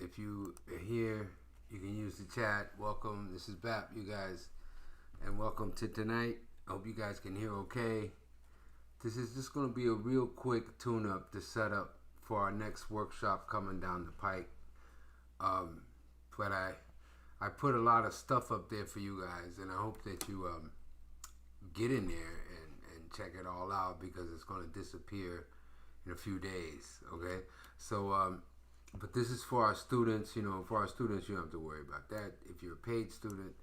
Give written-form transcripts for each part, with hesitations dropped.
If you are here, you can use the chat. Welcome. This is BAP, you guys, and welcome to tonight. I hope you guys can hear okay. This is just going to be a real quick tune-up to set up for our next workshop coming down the pike. But I put a lot of stuff up there for you guys, and I hope that you get in there and check it all out, because it's going to disappear in a few days. Okay, so but this is for our students. For our students, you don't have to worry about that. If you're a paid student,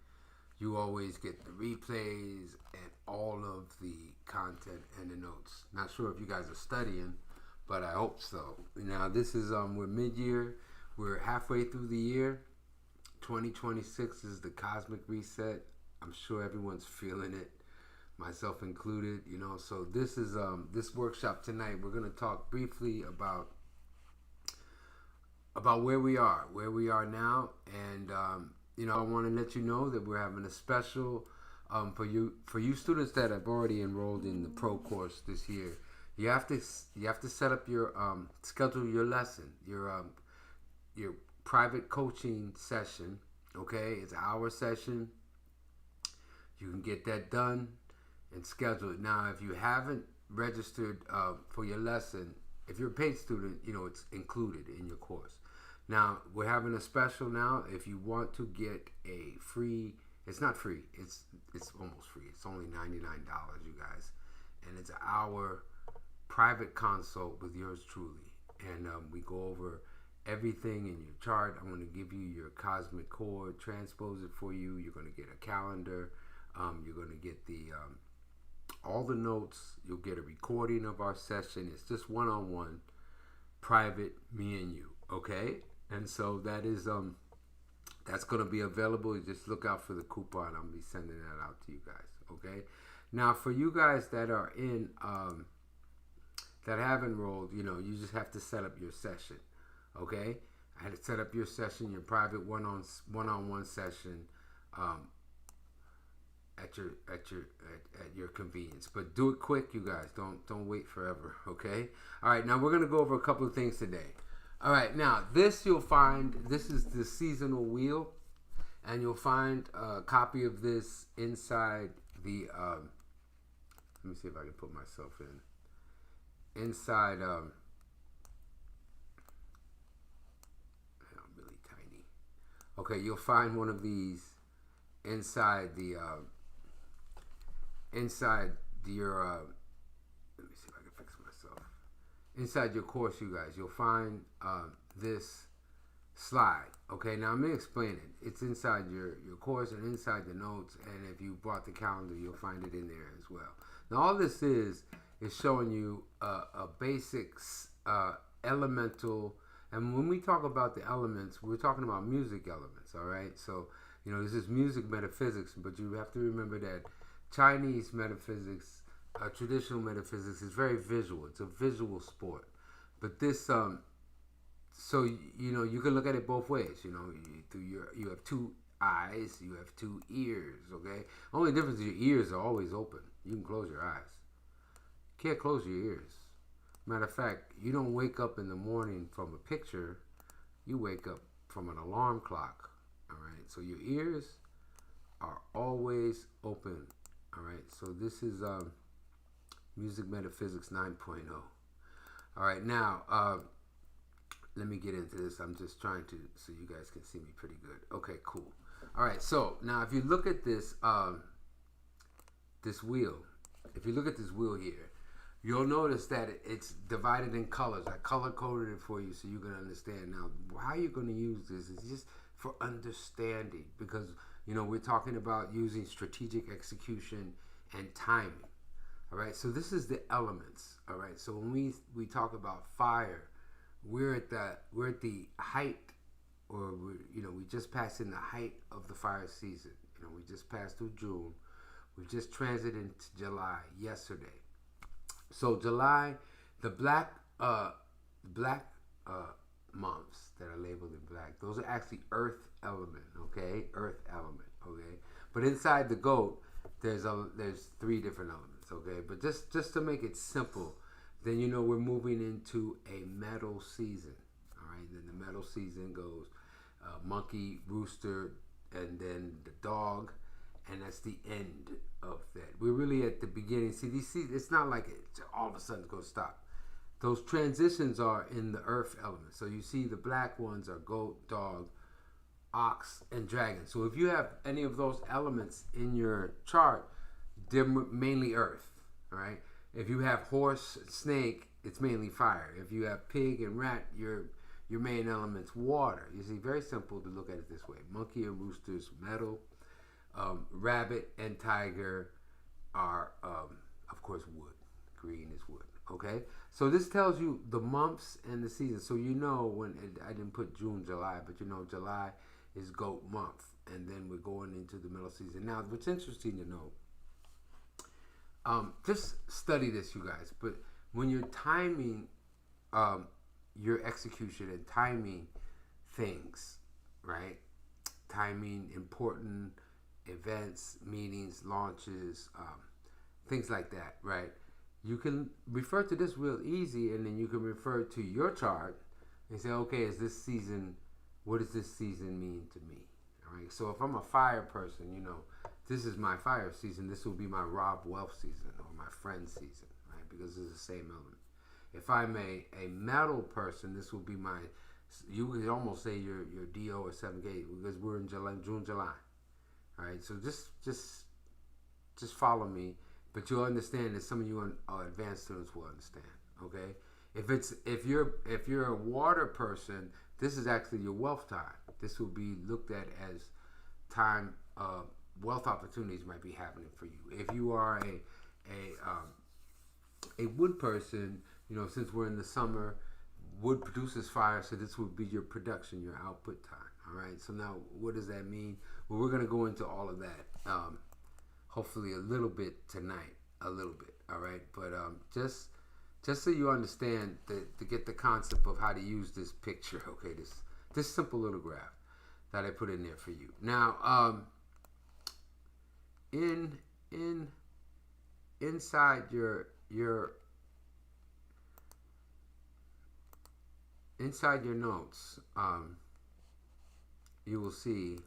you always get the replays and all of the content and the notes. Not sure if you guys are studying, but I hope so. Now this is we're mid-year. We're halfway through the year. 2026 is the cosmic reset. I'm sure everyone's feeling it, myself included. So this is this workshop tonight. We're going to talk briefly about where we are now, and I want to let you know that we're having a special for you students that have already enrolled in the pro course this year. You have to set up your schedule your lesson, your private coaching session. Okay, it's an hour session. You can get that done and schedule it. Now, if you haven't registered for your lesson, if you're a paid student, it's included in your course. Now, we're having a special now. If you want to get a free, it's not free, it's almost free. It's only $99, you guys. And it's an hour private consult with yours truly. And we go over everything in your chart. I'm going to give you your cosmic core, transpose it for you. You're going to get a calendar. You're going to get the all the notes. You'll get a recording of our session. It's just one-on-one, private, me and you. Okay? And so that is that's going to be available. You just look out for the coupon. I'll be sending that out to you guys. Okay? Now, for you guys that are in that have enrolled, you just have to set up your session. Okay? I had to set up your session, your private one-on-one session at your convenience. But do it quick, you guys. Don't wait forever. Okay? All right. Now we're going to go over a couple of things today. All right, now you'll find, this is the seasonal wheel, and you'll find a copy of this inside the, let me see if I can put myself inside, I'm really tiny. Okay, you'll find one of these inside the, your, let me see if I can fix myself. Inside your course, you guys, you'll find this slide. Okay, now I'm going to explain it. It's inside your course and inside the notes, and if you brought the calendar, you'll find it in there as well. Now, all this is showing you a basics elemental, and when we talk about the elements, we're talking about music elements, all right? So, this is music metaphysics, but you have to remember that Chinese metaphysics, traditional metaphysics, is very visual. It's a visual sport. But this, so you can look at it both ways. You have two eyes, you have two ears. Okay. Only difference is your ears are always open. You can close your eyes. You can't close your ears. Matter of fact, you don't wake up in the morning from a picture. You wake up from an alarm clock. All right. So your ears are always open. All right. So this is Music Metaphysics 9.0. All right, now let me get into this. I'm just trying to, so you guys can see me pretty good. Okay, cool. All right, so now if you look at this this wheel, if you look at this wheel here, you'll notice that it's divided in colors. I color coded it for you so you can understand. Now, how you're going to use this is just for understanding, because we're talking about using strategic execution and timing. All right, so this is the elements. All right, so when we talk about fire, we're at the height, or we just passed in the height of the fire season. We just passed through June. We just transited into July yesterday. So July, the black months that are labeled in black, those are actually earth element. Okay, earth element. Okay, but inside the goat, there's three different elements. Okay, but just to make it simple, then we're moving into a metal season. All right, then the metal season goes monkey, rooster, and then the dog, and that's the end of that. We're really at the beginning. See, it's not like it all of a sudden going to stop. Those transitions are in the earth element. So you see the black ones are goat, dog, ox, and dragon. So if you have any of those elements in your chart, they're mainly earth. All right. If you have horse, snake, it's mainly fire. If you have pig and rat, your main element's water. You see, very simple to look at it this way. Monkey and rooster's metal. Rabbit and tiger are, of course, wood. Green is wood. Okay, so this tells you the months and the seasons. So you know when I didn't put June, July, but you know July is goat month, and then we're going into the middle season. Now, what's interesting to know, just study this, you guys. But when you're timing your execution and timing things, right? Timing important events, meetings, launches, things like that, right? You can refer to this real easy, and then you can refer to your chart and say, okay, what does this season mean to me? All right. So if I'm a fire person, you know, this is my fire season. This will be my Rob wealth season or my friend season, right? Because it's the same element. If I'm a metal person, this will be you could almost say your DO or 7K, because we're in June, July. All right. So just follow me. But you'll understand that some of you advanced students will understand. Okay, if you're a water person, this is actually your wealth time. This will be looked at as time wealth opportunities might be happening for you. If you are a wood person, you know, since we're in the summer, wood produces fire, so this will be your production, your output time. All right. So now, what does that mean? Well, we're going to go into all of that. Hopefully a little bit tonight, a little bit, all right? But just so you understand to get the concept of how to use this picture, okay? This simple little graph that I put in there for you. Now, inside your notes, you will see.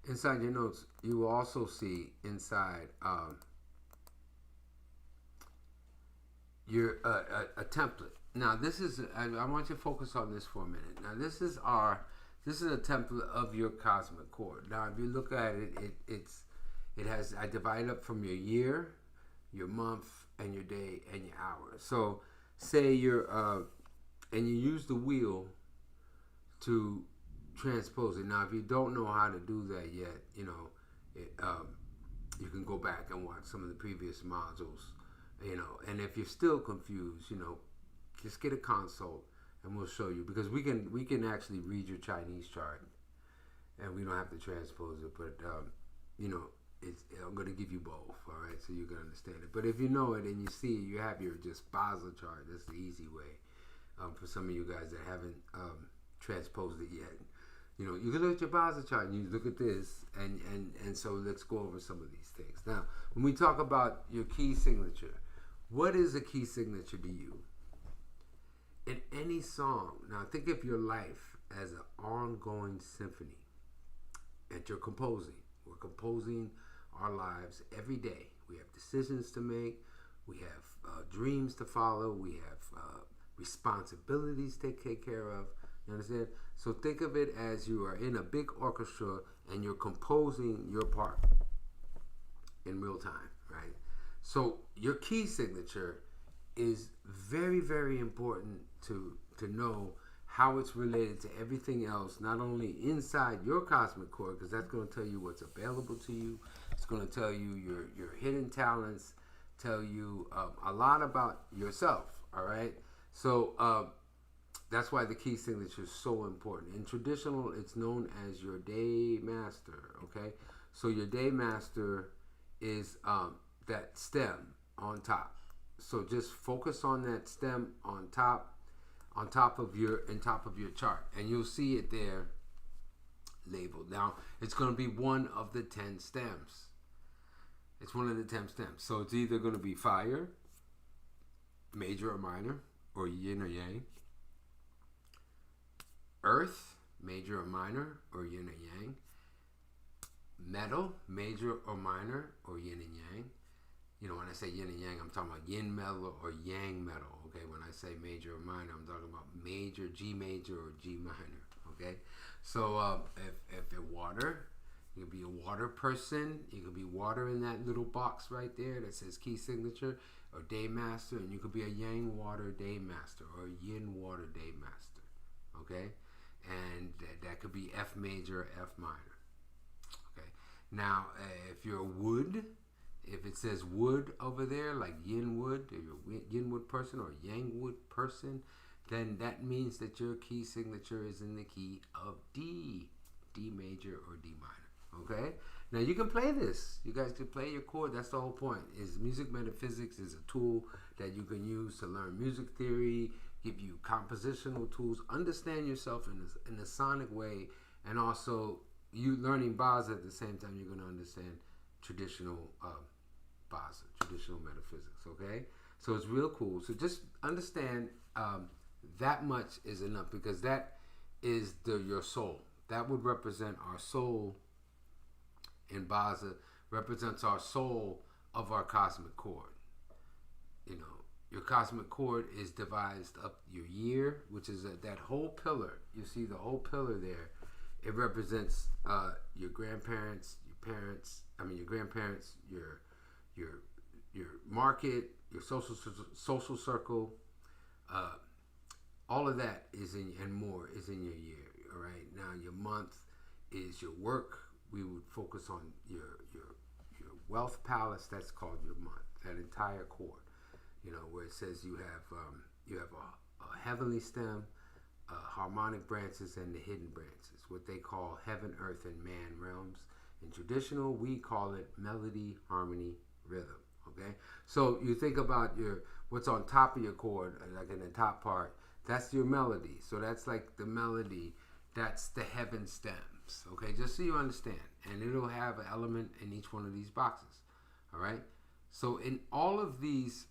Inside your notes, you will also see inside your a template. Now, this is I want you to focus on this for a minute. Now, this is a template of your cosmic core. Now, if you look at it, it has I divide up from your year, your month, and your day and your hour. So, say you're and you use the wheel to transpose it. Now, if you don't know how to do that yet, you know, you can go back and watch some of the previous modules, you know. And if you're still confused, you know, just get a consult and we'll show you, because we can actually read your Chinese chart, and we don't have to transpose it. But you know, I'm going to give you both, all right, so you can understand it. But if you know it and you see it, you have your just Basel chart. That's the easy way for some of you guys that haven't transposed it yet. You know, you can look at your Basel chart and you look at this, and so let's go over some of these things. Now, when we talk about your key signature, what is a key signature to you? In any song, now think of your life as an ongoing symphony that you're composing. We're composing our lives every day. We have decisions to make. We have dreams to follow. We have responsibilities to take care of. You understand? So think of it as you are in a big orchestra and you're composing your part in real time, right? So your key signature is very, very important to know how it's related to everything else, not only inside your cosmic core, because that's going to tell you what's available to you. It's going to tell you your hidden talents, tell you a lot about yourself, all right? So that's why the key signature is so important. In traditional, it's known as your day master, okay? So your day master is that stem on top. So just focus on that stem on top of your chart, and you'll see it there labeled. Now, it's going to be one of the 10 stems. It's one of the 10 stems. So it's either going to be fire, major or minor, or yin or yang. Earth, major or minor, or yin or yang. Metal, major or minor, or yin and yang. You know, when I say yin and yang, I'm talking about yin metal or yang metal. Okay, when I say major or minor, I'm talking about major, G major, or G minor. Okay, so if you're water, you could be a water person. You could be water in that little box right there that says key signature or day master, and you could be a yang water day master or a yin water day master. Okay, and that could be F major or F minor. Okay, now if you're a wood, if it says wood over there, like yin wood, if you're a yin wood person or yang wood person, then that means that your key signature is in the key of D, D major or D minor. Okay? Now you can play this. You guys can play your chord. That's the whole point. Is music metaphysics is a tool that you can use to learn music theory, give you compositional tools, understand yourself in a sonic way, and also you learning Baza at the same time you're going to understand traditional Baza, traditional metaphysics. Okay? So it's real cool. So just understand that much is enough, because that is your soul. That would represent our soul. In Baza represents our soul of our cosmic chord. You know, your cosmic chord is devised up your year, which is that whole pillar. You see the whole pillar there. It represents your grandparents, your parents. Your grandparents, your market, your social circle. All of that is and more is in your year. All right. Now your month is your work. We would focus on your wealth palace. That's called your month. That entire chord, you know, where it says you have a heavenly stem, harmonic branches, and the hidden branches. What they call heaven, earth, and man realms. In traditional, we call it melody, harmony, rhythm. Okay, so you think about what's on top of your chord, like in the top part. That's your melody. So that's like the melody. That's the heaven stems. Okay, just so you understand, and it'll have an element in each one of these boxes. All right. So in all of these,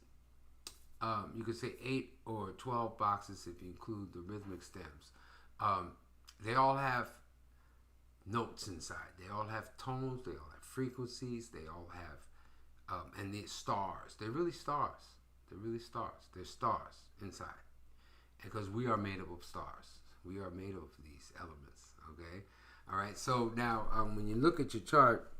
you could say 8 or 12 boxes if you include the rhythmic stems. They all have notes inside. They all have tones. They all have frequencies. They all have, and they're stars. They're really stars. They're really stars. They're stars inside, because we are made up of stars. We are made up of these elements. Okay. All right. So now, when you look at your chart,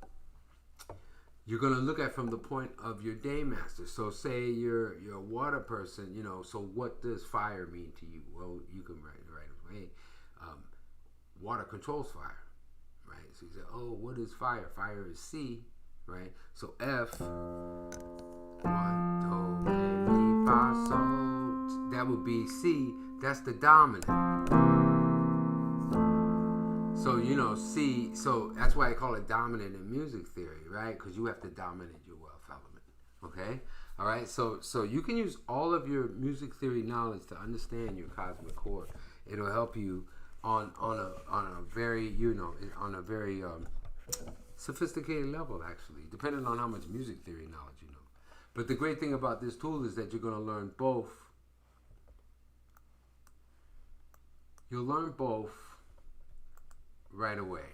you're going to look at from the point of your day master. So say you're a water person, you know, so what does fire mean to you? Well, you can write away. Water controls fire, right? So you say, oh, what is fire? Fire is C, right? So F, 1, 2, 3, mi, fa, sol. That would be C. That's the dominant. So, you know, C, so that's why I call it dominant in music theory, right? Because you have to dominate your wealth element, okay? All right, so you can use all of your music theory knowledge to understand your cosmic chord. It'll help you on a very, you know, on a very sophisticated level, actually, depending on how much music theory knowledge you know. But the great thing about this tool is that you're going to learn both. You'll learn both right away.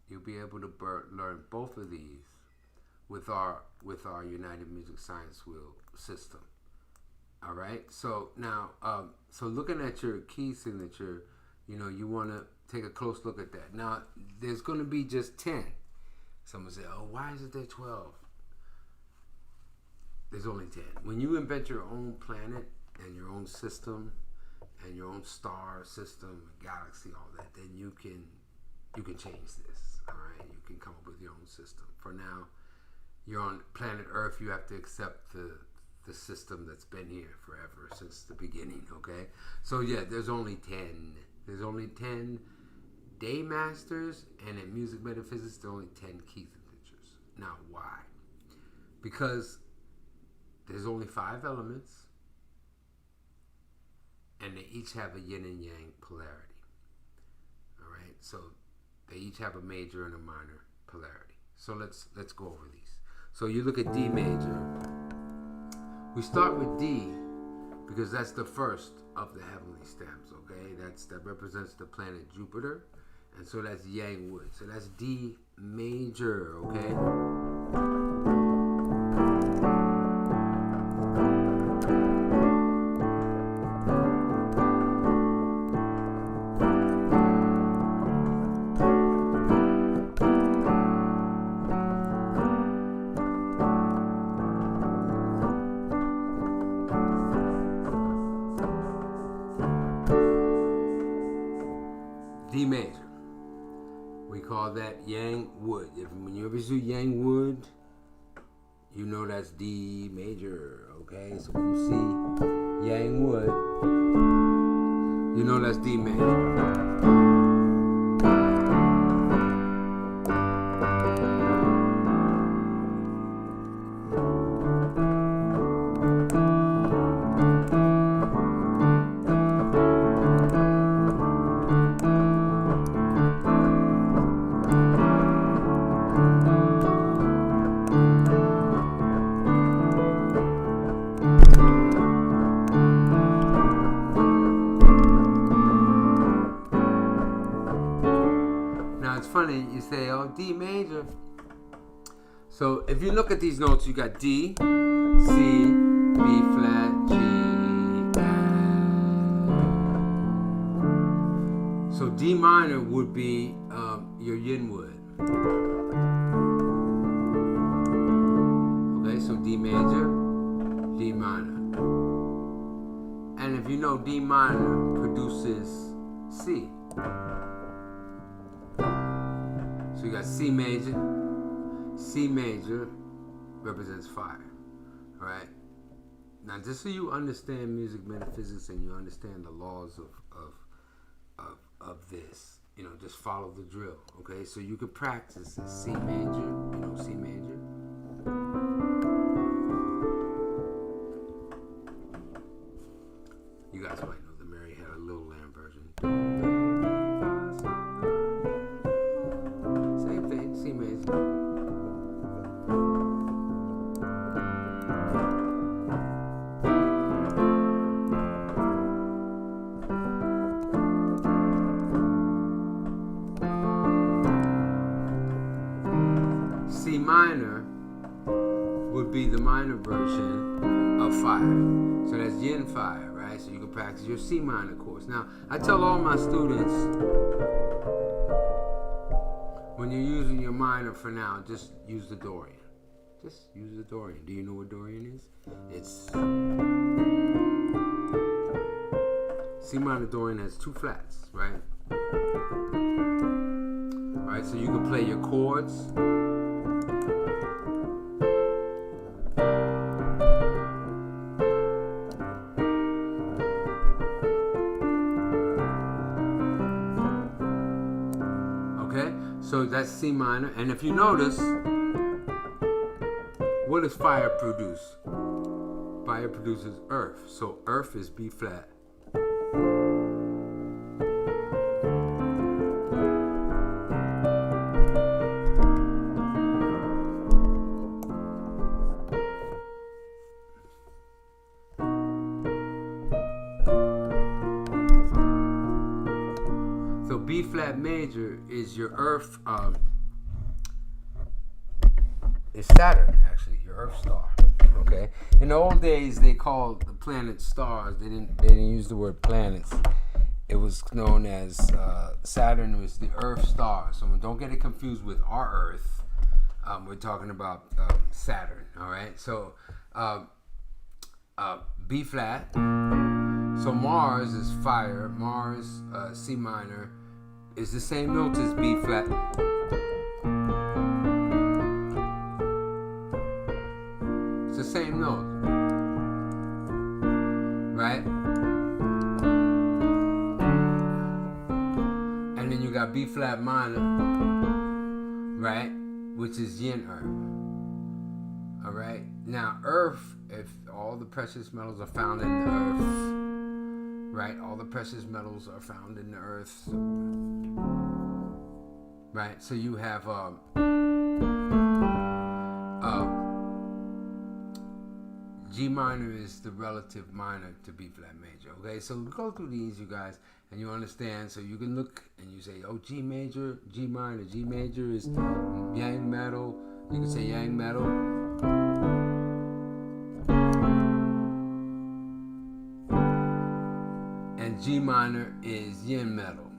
You'll be able to learn both of these with our United Music Science Wheel system. All right. So now, so looking at your key signature, you know, you want to take a close look at that. Now, there's going to be just 10. Someone say, "Oh, why is it there 12?" There's only 10. When you invent your own planet and your own system and your own star system, galaxy, all that, then you can change this. All right, you can come up with your own system. For now, you're on planet Earth. You have to accept the system that's been here forever since the beginning. Okay, so yeah, there's only 10. There's only 10 day masters, and in music metaphysics, there's only 10 key signatures. Now, why? Because there's only 5 elements, and they each have a yin and yang polarity. All right, so they each have a major and a minor polarity. So let's go over these. So you look at D major. We start with D, because that's the first of the heavenly stems. Okay, that represents the planet Jupiter, and so that's yang wood. So that's D major. Okay. D major. We call that yang wood. When you ever see yang wood, you know that's D major. Okay, so when you see yang wood, you know that's D major. Funny, you say, oh, D major. So if you look at these notes, you got D, C, B flat, G, and. So D minor would be your yin wood. Okay, so D major, D minor. And if you know D minor produces C. So you got C major. C major represents fire. Alright? Now just so you understand music metaphysics and you understand the laws of this, just follow the drill. Okay? So you could practice C major, C major. You guys might know the Mary Had a Little Lamb version. C major. C minor would be the minor version of fire. So that's yin fire, right? So you can practice your C minor chords. Now, I tell all my students, when you're using your minor for now, just use the Dorian. Just use the Dorian. Do you know what Dorian is? It's C minor Dorian has two flats, right? Alright, so you can play your chords. So that's C minor. And if you notice, what does fire produce? Fire produces earth. So earth is B flat. So B flat major is your earth, is Saturn, actually, your earth star. Okay? In the old days, they called the planets stars. They didn't use the word planets. It was known as Saturn was the earth star. So don't get it confused with our Earth. We're talking about Saturn. All right? So B flat. So Mars is fire. Mars, C minor, is the same notes as B flat. It's the same note. Right? And then you got B flat minor, right? Which is yin earth. Alright? Now earth, if all the precious metals are found in the earth, right? All the precious metals are found in the earth. Right? So you have G minor is the relative minor to B flat major. Okay, so we go through these, you guys, and you understand. So you can look and you say, oh, G major, G minor. G major is yang metal. You can say yang metal. And G minor is yin metal.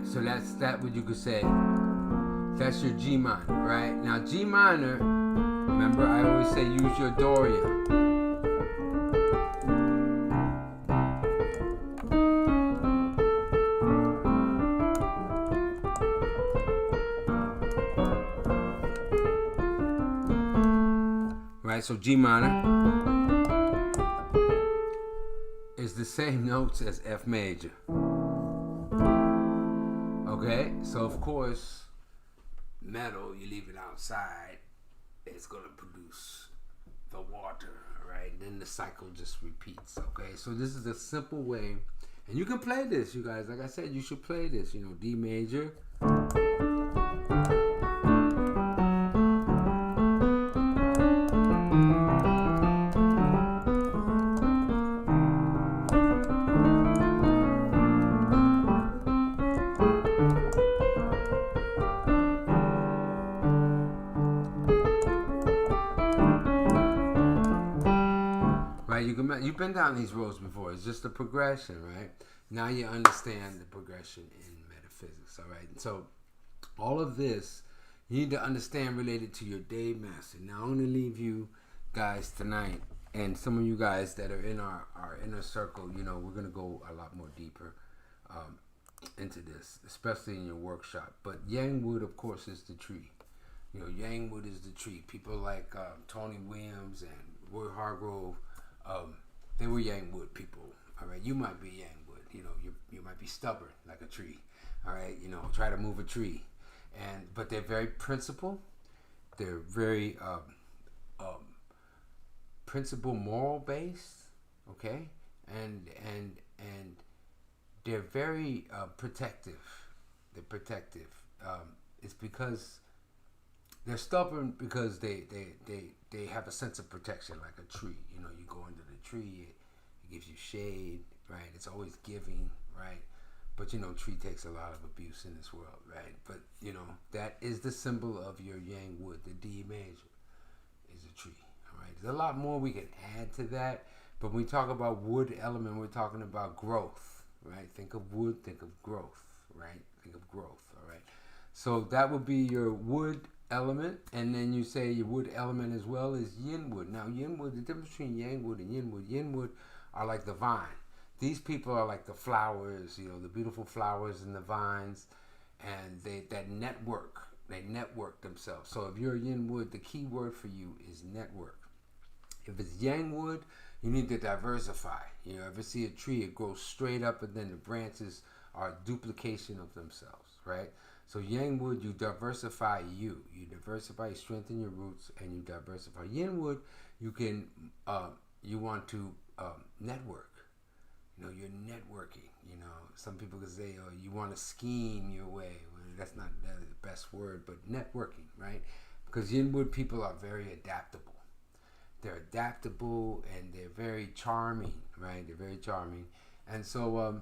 So that's what you could say. That's your G minor, right? Now G minor, remember I always say use your Dorian. Right, so G minor is the same notes as F major. Okay, so of course, metal, you leave it outside, it's going to produce the water, right? Then the cycle just repeats, okay? So this is a simple way, and you can play this, you guys. Like I said, you should play this, you know, D major. You've been down these roads before. It's just a progression, right? Now you understand the progression in metaphysics, all right? So all of this you need to understand related to your day master. Now I'm going to leave you guys tonight, and some of you guys that are in our inner circle, you know, we're going to go a lot more deeper into this, especially in your workshop. But yang wood, of course, is the tree. You know, yang wood is the tree. People like Tony Williams and Roy Hargrove, they were yang wood people. All right, you might be yang wood. You know, you might be stubborn like a tree. All right, you know, try to move a tree, but they're very principled. They're very principle moral based. Okay, and they're very protective. They're protective. It's because they're stubborn because they have a sense of protection like a tree. You know, you go under the tree, it gives you shade, right? It's always giving, right? But you know, tree takes a lot of abuse in this world, right? But you know, that is the symbol of your yang wood. The D major is a tree, all right? There's a lot more we can add to that, but when we talk about wood element, we're talking about growth, right? Think of wood, think of growth, right? Think of growth, all right? So that would be your wood element, and then you say your wood element as well is yin wood. Now yin wood, the difference between yang wood and yin wood are like the vine. These people are like the flowers, you know, the beautiful flowers and the vines, and they network themselves. So if you're a yin wood, the key word for you is network. If it's yang wood, you need to diversify. You know, ever see a tree, it grows straight up and then the branches are a duplication of themselves, right? So yang wood, you diversify you diversify, you strengthen your roots, and you diversify. Yin wood, you can, you want to network. You know, you're networking. You know, some people could say, oh, you want to scheme your way. Well, that's not the best word, but networking, right? Because yin wood people are very adaptable. They're adaptable and they're very charming, right? They're very charming. And so,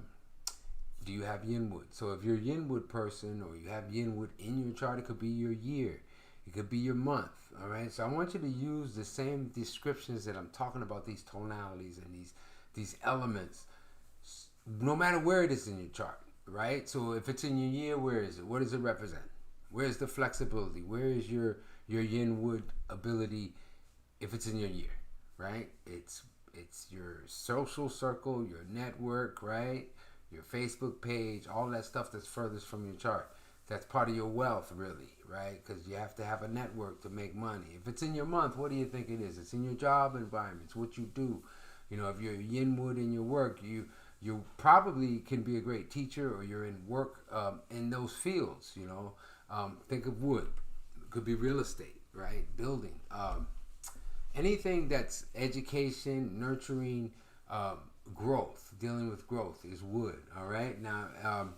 do you have yin wood? So if you're a yin wood person or you have yin wood in your chart, it could be your year. It could be your month, all right? So I want you to use the same descriptions that I'm talking about, these tonalities and these elements, no matter where it is in your chart, right? So if it's in your year, where is it? What does it represent? Where's the flexibility? Where is your yin wood ability if it's in your year, right? It's your social circle, your network, right? Your Facebook page, all that stuff that's furthest from your chart. That's part of your wealth, really, right? Because you have to have a network to make money. If it's in your month, what do you think it is? It's in your job environment. It's what you do. You know, if you're yin wood in your work, you probably can be a great teacher, or you're in work in those fields, you know. Think of wood. It could be real estate, right? Building. Anything that's education, nurturing, growth, dealing with growth is wood. All right. Now,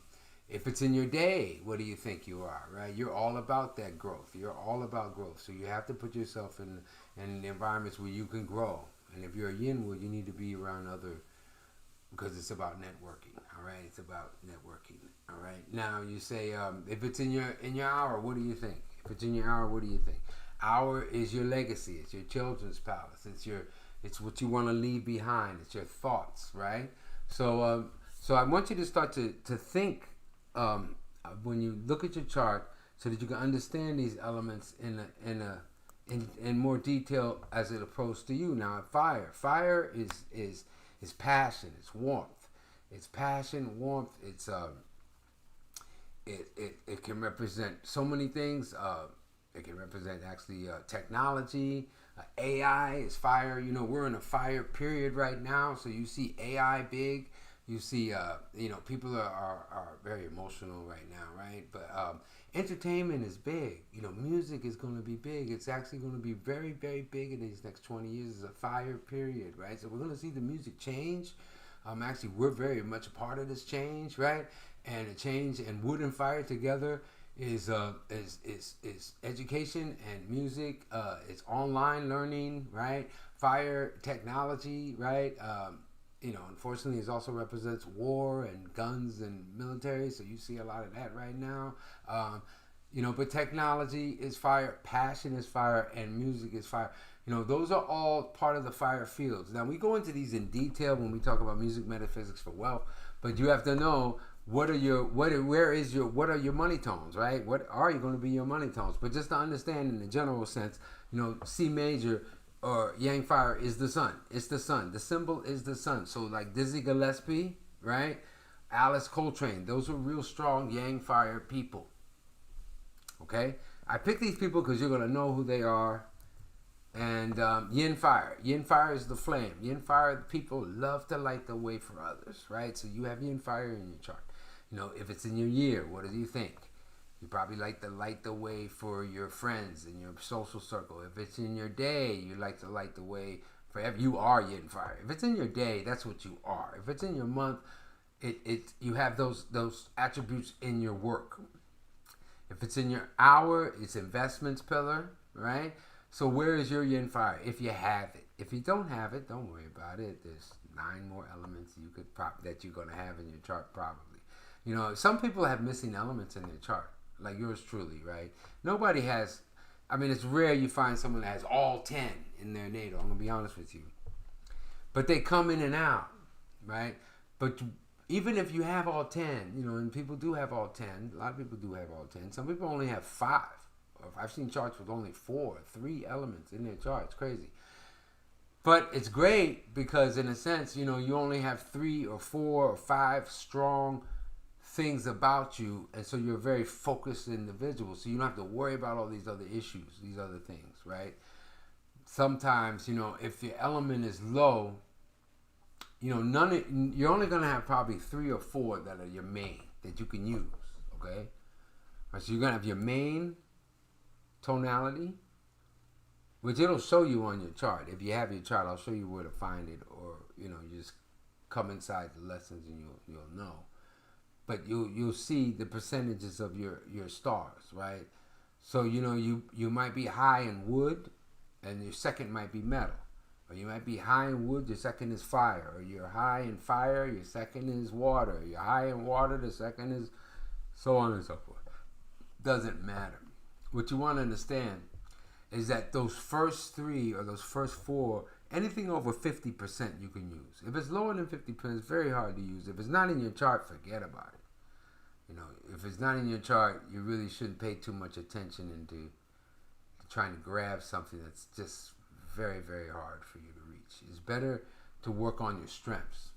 if it's in your day, what do you think you are? Right. You're all about that growth. You're all about growth. So you have to put yourself in environments where you can grow. And if you're a yin wood, you need to be around other, because it's about networking. All right. It's about networking. All right. Now you say, if it's in your hour, what do you think? If it's in your hour, what do you think? Hour is your legacy. It's your children's palace. It's what you want to leave behind. It's your thoughts, right? So I want you to start to think when you look at your chart, so that you can understand these elements in more detail as it approaches to you. Now, fire is passion. It's warmth. It's passion, warmth. It can represent so many things. It can represent actually technology. AI is fire. You know, we're in a fire period right now. So you see AI big. You see, people are very emotional right now, right? But entertainment is big. You know, music is going to be big. It's actually going to be very, very big in these next 20 years. It's a fire period, right? So we're going to see the music change. Actually, we're very much a part of this change, right? And a change, and wood and fire together is education and music. It's online learning, right? Fire technology, right? Unfortunately, it also represents war and guns and military. So you see a lot of that right now. But technology is fire, passion is fire, and music is fire. Those are all part of the fire fields. Now, we go into these in detail when we talk about music metaphysics for wealth, but you have to know what are your money tones, right? What are you going to be your money tones? But just to understand in the general sense, C major or yang fire is the sun. It's the sun. The symbol is the sun. So like Dizzy Gillespie, right? Alice Coltrane, those are real strong yang fire people. Okay? I pick these people because you're going to know who they are. And yin fire. Yin fire is the flame. Yin fire, people love to light the way for others, right? So you have yin fire in your chart. If it's in your year, what do you think? You probably like to light the way for your friends in your social circle. If it's in your day, you like to light the way for you are yin fire. If it's in your day, that's what you are. If it's in your month, you have those attributes in your work. If it's in your hour, it's investments pillar, right? So where is your yin fire? If you have it. If you don't have it, don't worry about it. There's 9 more elements that you're going to have in your chart probably. Some people have missing elements in their chart, like yours truly, right? Nobody has, it's rare you find someone that has all 10 in their natal. I'm going to be honest with you. But they come in and out, right? But even if you have all 10, and people do have all 10, a lot of people do have all 10. Some people only have 5. I've seen charts with only 3 elements in their chart. It's crazy. But it's great because in a sense, you only have 3 or 4 or 5 strong things about you, and so you're a very focused individual, so you don't have to worry about all these other issues, these other things, right? Sometimes, if your element is low, you're only going to have probably 3 or 4 that are your main, that you can use, okay? Right, so you're going to have your main tonality, which it'll show you on your chart. If you have your chart, I'll show you where to find it, or, you just come inside the lessons and you'll know. But you'll see the percentages of your stars, right? So, you might be high in wood, and your second might be metal. Or you might be high in wood, your second is fire. Or you're high in fire, your second is water. You're high in water, the second is so on and so forth. Doesn't matter. What you want to understand is that those first 3 or those first 4, anything over 50% you can use. If it's lower than 50%, it's very hard to use. If it's not in your chart, forget about it. If it's not in your chart, you really shouldn't pay too much attention into trying to grab something that's just very, very hard for you to reach. It's better to work on your strengths.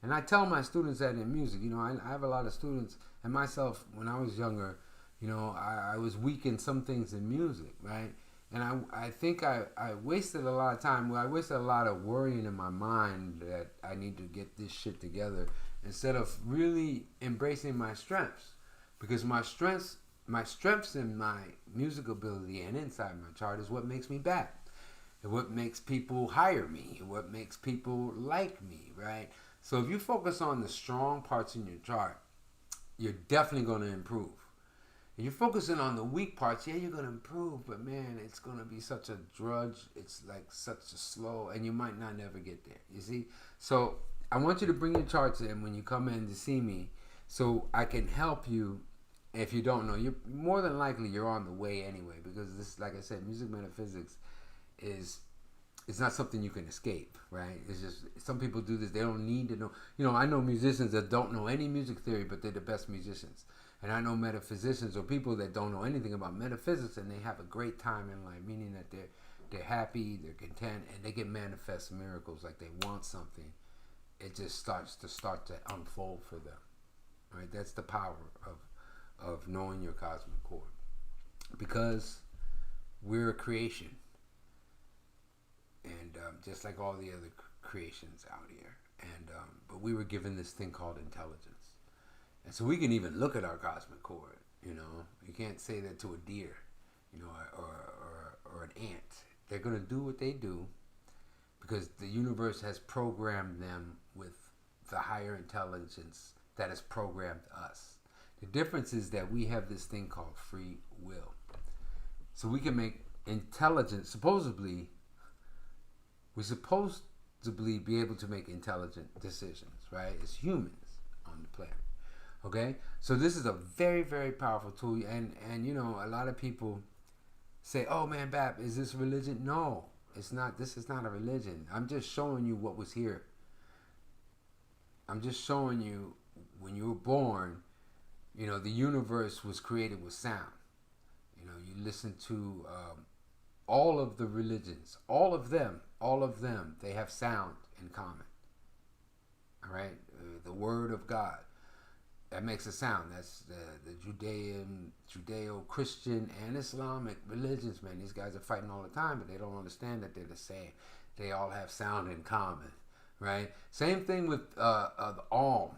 And I tell my students that in music. I have a lot of students, and myself, when I was younger, I was weak in some things in music, right? And I think I wasted a lot of time. I wasted a lot of worrying in my mind that I need to get this shit together, instead of really embracing my strengths. Because my strengths in my music ability and inside my chart is what makes me bad. what makes people hire me, what makes people like me, right? So if you focus on the strong parts in your chart, you're definitely going to improve. If you're focusing on the weak parts, yeah, you're going to improve, but man, it's going to be such a drudge. It's like such a slow, and you might not never get there. You see? So I want you to bring your charts in when you come in to see me so I can help you. If you don't know, you're more than likely you're on the way anyway, because this, like I said, music metaphysics is it's not something you can escape, right? It's just some people do this. They don't need to know. You know, I know musicians that don't know any music theory, but they're the best musicians. And I know metaphysicians or people that don't know anything about metaphysics, and they have a great time in life, meaning that they're happy, they're content, and they can manifest miracles like they want something. It just starts to unfold for them, right? That's the power of knowing your cosmic core, because we're a creation, and just like all the other creations out here, and but we were given this thing called intelligence, and so we can even look at our cosmic core. You know, you can't say that to a deer, you know, or an ant. They're gonna do what they do because the universe has programmed them with the higher intelligence that has programmed us. The difference is that we have this thing called free will. So we can make intelligent, we're supposedly be able to make intelligent decisions, right? As humans on the planet. Okay? So this is a very, very powerful tool. And you know, a lot of people say, oh man, Bap, is this religion? No, it's not. This is not a religion. I'm just showing you what was here. I'm just showing you when you were born, you know, the universe was created with sound. You know, you listen to all of the religions, all of them, they have sound in common. All right? The Word of God, that makes a sound. That's the Judeo-Christian and Islamic religions, man. These guys are fighting all the time, but they don't understand that they're the same. They all have sound in common, right? Same thing with the Alm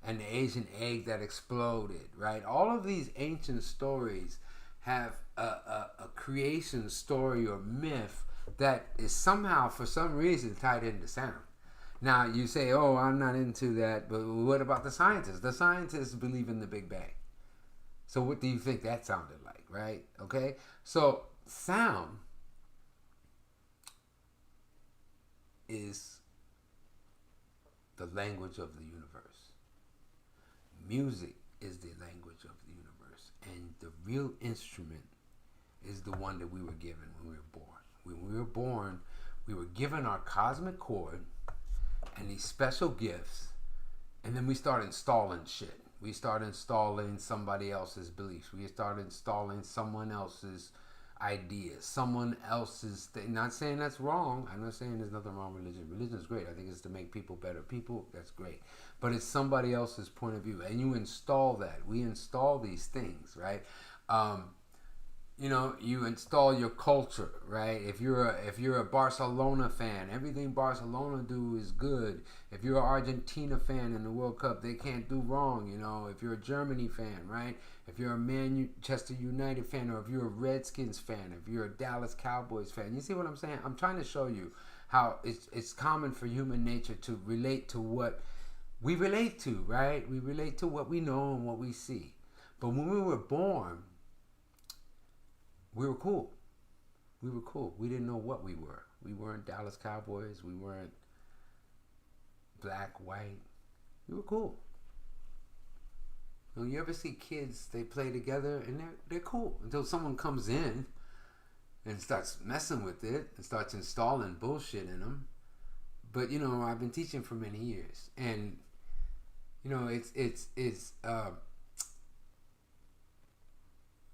and the Asian egg that exploded, right? All of these ancient stories have a creation story or myth that is somehow, for some reason, tied into sound. Now, you say, oh, I'm not into that, but what about the scientists? The scientists believe in the Big Bang. So what do you think that sounded like, right? Okay? So sound is the language of the universe. Music is the language of the universe. And the real instrument is the one that we were given when we were born. When we were born, we were given our cosmic cord and these special gifts, and then we start installing shit. We start installing somebody else's beliefs. We start installing someone else's ideas, someone else's thing. Not saying that's wrong. I'm not saying there's nothing wrong with religion. Religion is great. I think it's to make people better people. That's great. But it's somebody else's point of view, and you install that. We install these things, right? You know, you install your culture, right? If you're a Barcelona fan, everything Barcelona do is good. If you're an Argentina fan in the World Cup, they can't do wrong, you know. If you're a Germany fan, right? If you're a Manchester United fan, or if you're a Redskins fan, if you're a Dallas Cowboys fan, you see what I'm saying? I'm trying to show you how it's common for human nature to relate to what we relate to, right? We relate to what we know and what we see. But when we were born, we were cool. We were cool. We didn't know what we were. We weren't Dallas Cowboys. We weren't black, white. We were cool. You ever see kids, they play together and they're cool until someone comes in and starts messing with it and starts installing bullshit in them. But, you know, I've been teaching for many years, and, you know,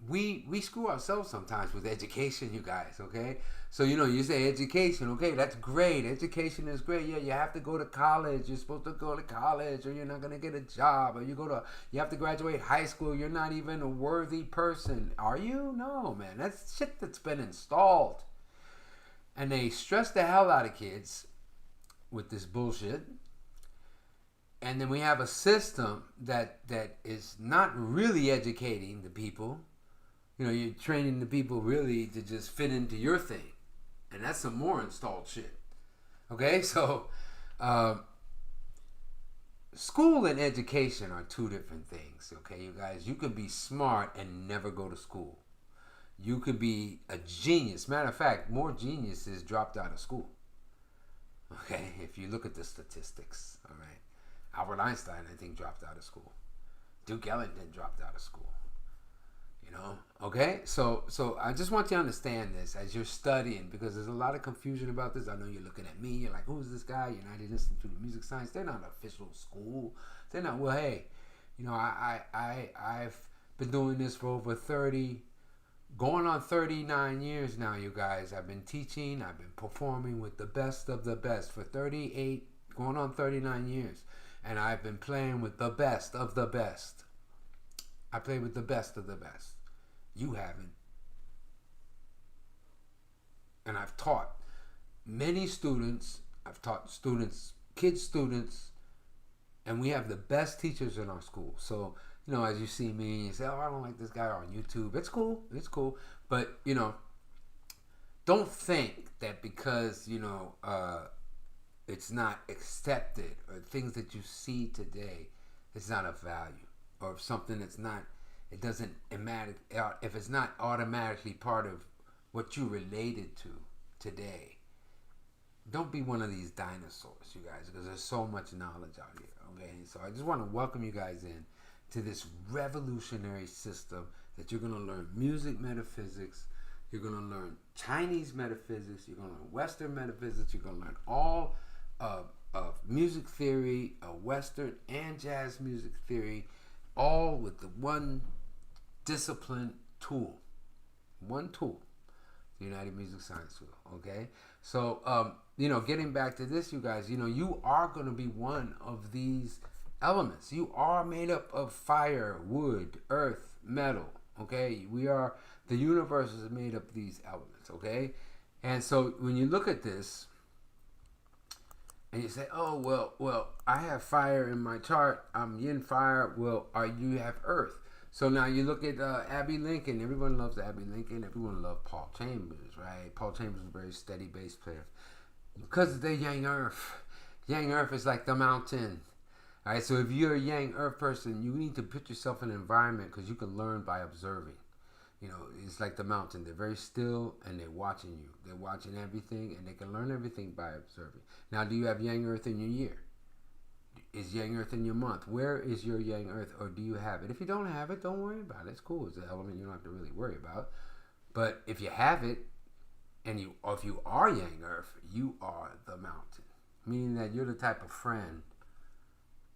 we screw ourselves sometimes with education, you guys, okay? So, you know, you say education, okay, that's great. Education is great. Yeah, you have to go to college. You're supposed to go to college, or you're not going to get a job. Or you have to graduate high school. You're not even a worthy person. Are you? No, man. That's shit that's been installed. And they stress the hell out of kids with this bullshit. And then we have a system that is not really educating the people. You know, you're training the people really to just fit into your thing. And that's some more installed shit. Okay, so school and education are two different things. Okay, you guys, you could be smart and never go to school. You could be a genius. Matter of fact, more geniuses dropped out of school. Okay, if you look at the statistics, all right. Albert Einstein, I think, dropped out of school. Duke Ellington dropped out of school. You know, okay? So I just want you to understand this as you're studying, because there's a lot of confusion about this. I know you're looking at me. You're like, who's this guy? United Institute of Music Science. They're not an official school. They're not. Well, hey, you know, I've been doing this for over 30, going on 39 years now, you guys. I've been teaching. I've been performing with the best of the best for 38, going on 39 years. And I've been playing with the best of the best. I play with the best of the best. You haven't. And I've taught many students. I've taught students, kids students, and we have the best teachers in our school. So, you know, as you see me, you say, oh, I don't like this guy on YouTube. It's cool. It's cool. But, you know, don't think that because, you know, it's not accepted, or things that you see today, it's not of value, or something that's not, it doesn't matter, if it's not automatically part of what you related to today. Don't be one of these dinosaurs, you guys, because there's so much knowledge out here. Okay, so I just want to welcome you guys in to this revolutionary system that you're going to learn music metaphysics, you're going to learn Chinese metaphysics, you're going to learn Western metaphysics, you're going to learn all of music theory, Western and jazz music theory, all with the one discipline tool. One tool. The United Music Science tool. Okay? So, you know, getting back to this, you guys, you know, you are going to be one of these elements. You are made up of fire, wood, earth, metal. Okay? The universe is made up of these elements. Okay? And so when you look at this, and you say, oh, well, I have fire in my chart. I'm yin fire. Well, you have earth. So now you look at Abby Lincoln. Everyone loves Abby Lincoln. Everyone loves Paul Chambers, right? Paul Chambers is a very steady bass player. Because they're yang earth. Yang earth is like the mountain. All right, so if you're a yang earth person, you need to put yourself in an environment, because you can learn by observing. You know, it's like the mountain. They're very still, and they're watching you. They're watching everything, and they can learn everything by observing. Now, do you have yang earth in your year? Is yang earth in your month? Where is your yang earth, or do you have it? If you don't have it, don't worry about it. It's cool. It's an element you don't have to really worry about. But if you have it, or if you are yang earth, you are the mountain. Meaning that you're the type of friend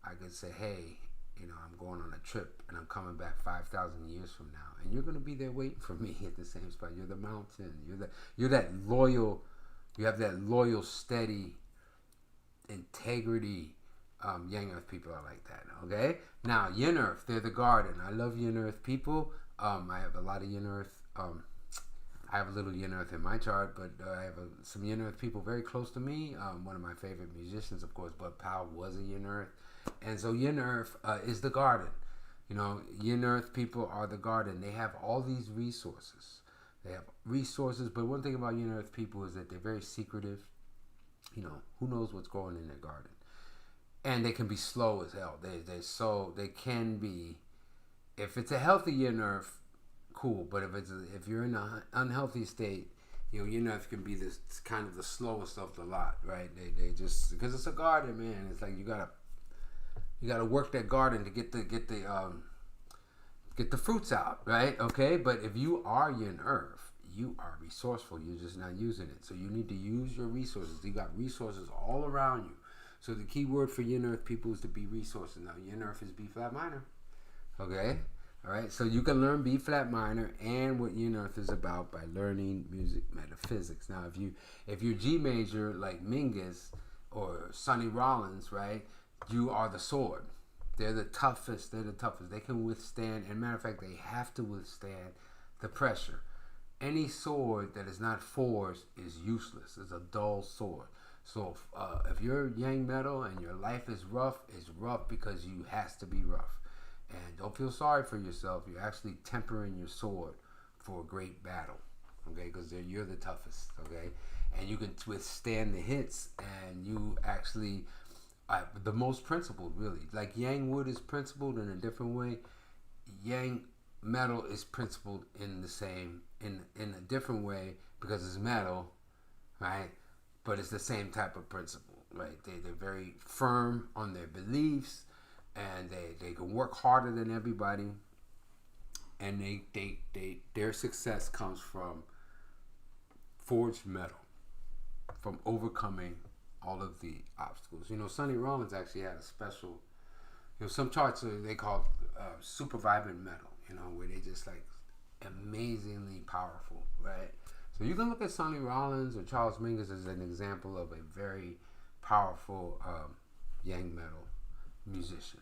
I could say, hey, you know, I'm going on a trip and I'm coming back 5,000 years from now, and you're going to be there waiting for me at the same spot. You're the mountain. You're that loyal. You have that loyal, steady integrity. Yang Earth people are like that. Okay. Now Yin Earth, they're the garden. I love Yin Earth people. I have a lot of Yin Earth. I have a little Yin Earth in my chart, but I have some Yin Earth people very close to me. One of my favorite musicians, of course, Bud Powell, was a Yin Earth. And so Yin Earth is the garden. You know, Yin Earth people are the garden. They have all these resources. They have resources, but one thing about Yin Earth people is that they're very secretive. You know, who knows what's growing in their garden? And they can be slow as hell. They can be, if it's a healthy Yin Earth, cool. But if you're in an unhealthy state, you know, Yin Earth can be this kind of the slowest of the lot, right? They just, because it's a garden, man. It's like you gotta work that garden to get the fruits out, right? Okay, but if you are Yin Earth, you are resourceful. You're just not using it. So you need to use your resources. You got resources all around you. So the key word for Yin Earth people is to be resources. Now Yin Earth is B flat minor. Okay, all right. So you can learn B flat minor and what Yin Earth is about by learning music metaphysics. Now if you're G major like Mingus or Sonny Rollins, right? You are the sword. They're the toughest. They can withstand, and matter of fact, they have to withstand the pressure. Any sword that is not forged is useless. It's a dull sword. So if you're yang metal and your life is rough, it's rough because you has to be rough. And don't feel sorry for yourself. You're actually tempering your sword for a great battle. Okay, because you're the toughest. Okay, and you can withstand the hits, and you actually the most principled, really. Like Yang wood is principled in a different way. Yang metal is principled in the same in a different way because it's metal, right? But it's the same type of principle, right? They're very firm on their beliefs, and they can work harder than everybody, and their success comes from forged metal, from overcoming all of the obstacles. Sonny Rollins actually had a special, some charts they call super vibrant metal, where they just like amazingly powerful, right? So you can look at Sonny Rollins or Charles Mingus as an example of a very powerful yang metal musician.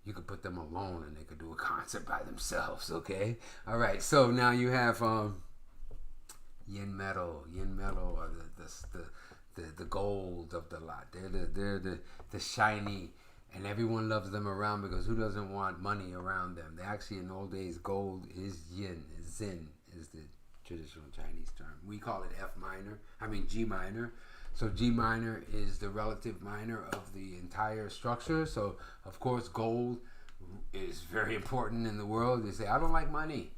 You could put them alone and they could do a concert by themselves, okay? All right, so now you have yin metal. Yin metal are the gold of the lot. They're the shiny, and everyone loves them around because who doesn't want money around them? They actually, in old days, gold is yin. Zen is the traditional Chinese term. We call it G minor. So G minor is the relative minor of the entire structure. So, of course, gold is very important in the world. They say, I don't like money.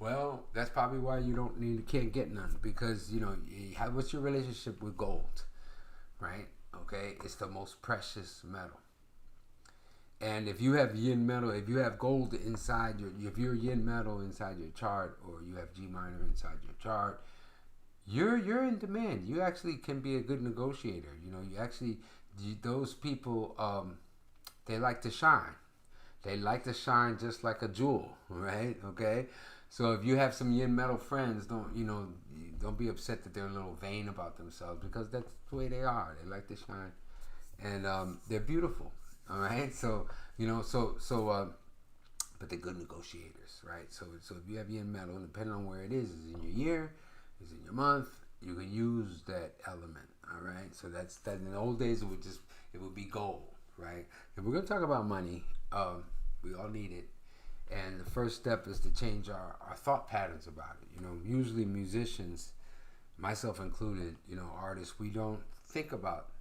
Well, that's probably why you can't get none, because, what's your relationship with gold, right? Okay, it's the most precious metal. And if you have yin metal, if you have gold inside if you're yin metal inside your chart, or you have G minor inside your chart, you're in demand. You actually can be a good negotiator. Those people, they like to shine. They like to shine just like a jewel, right? Okay. So if you have some yin metal friends, don't be upset that they're a little vain about themselves, because that's the way they are. They like to shine, and they're beautiful. All right. So but they're good negotiators, right? So if you have yin metal, depending on where it is in your year, is in your month, you can use that element. All right. So that's that. In the old days, it would be gold, right? If we're gonna talk about money, we all need it. And the first step is to change our thought patterns about it. Usually musicians, myself included, artists, we don't think about,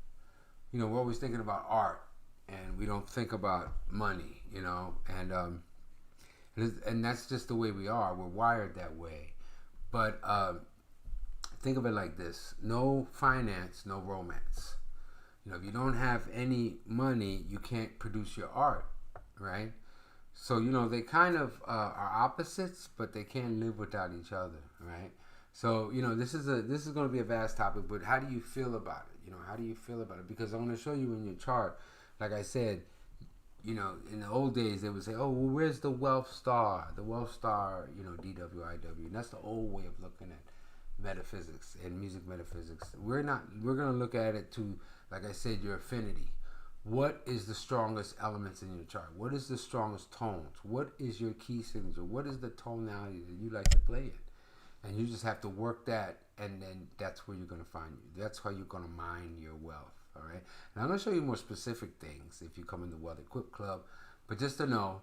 we're always thinking about art, and we don't think about money, and that's just the way we are. We're wired that way. But think of it like this: no finance, no romance. If you don't have any money, you can't produce your art, right? So, they kind of are opposites, but they can't live without each other, right? So, this is going to be a vast topic, but how do you feel about it? How do you feel about it? Because I'm going to show you in your chart, like I said, in the old days, they would say, oh, well, where's the wealth star? The wealth star, DWIW. And that's the old way of looking at metaphysics and music metaphysics. We're going to look at it to, like I said, your affinity. What is the strongest elements in your chart? What is the strongest tones? What is your key signature? What is the tonality that you like to play in? And you just have to work that, and then that's where you're going to find you. That's how you're going to mine your wealth, all right? And I'm going to show you more specific things if you come in the Wealth Equip Club. But just to know,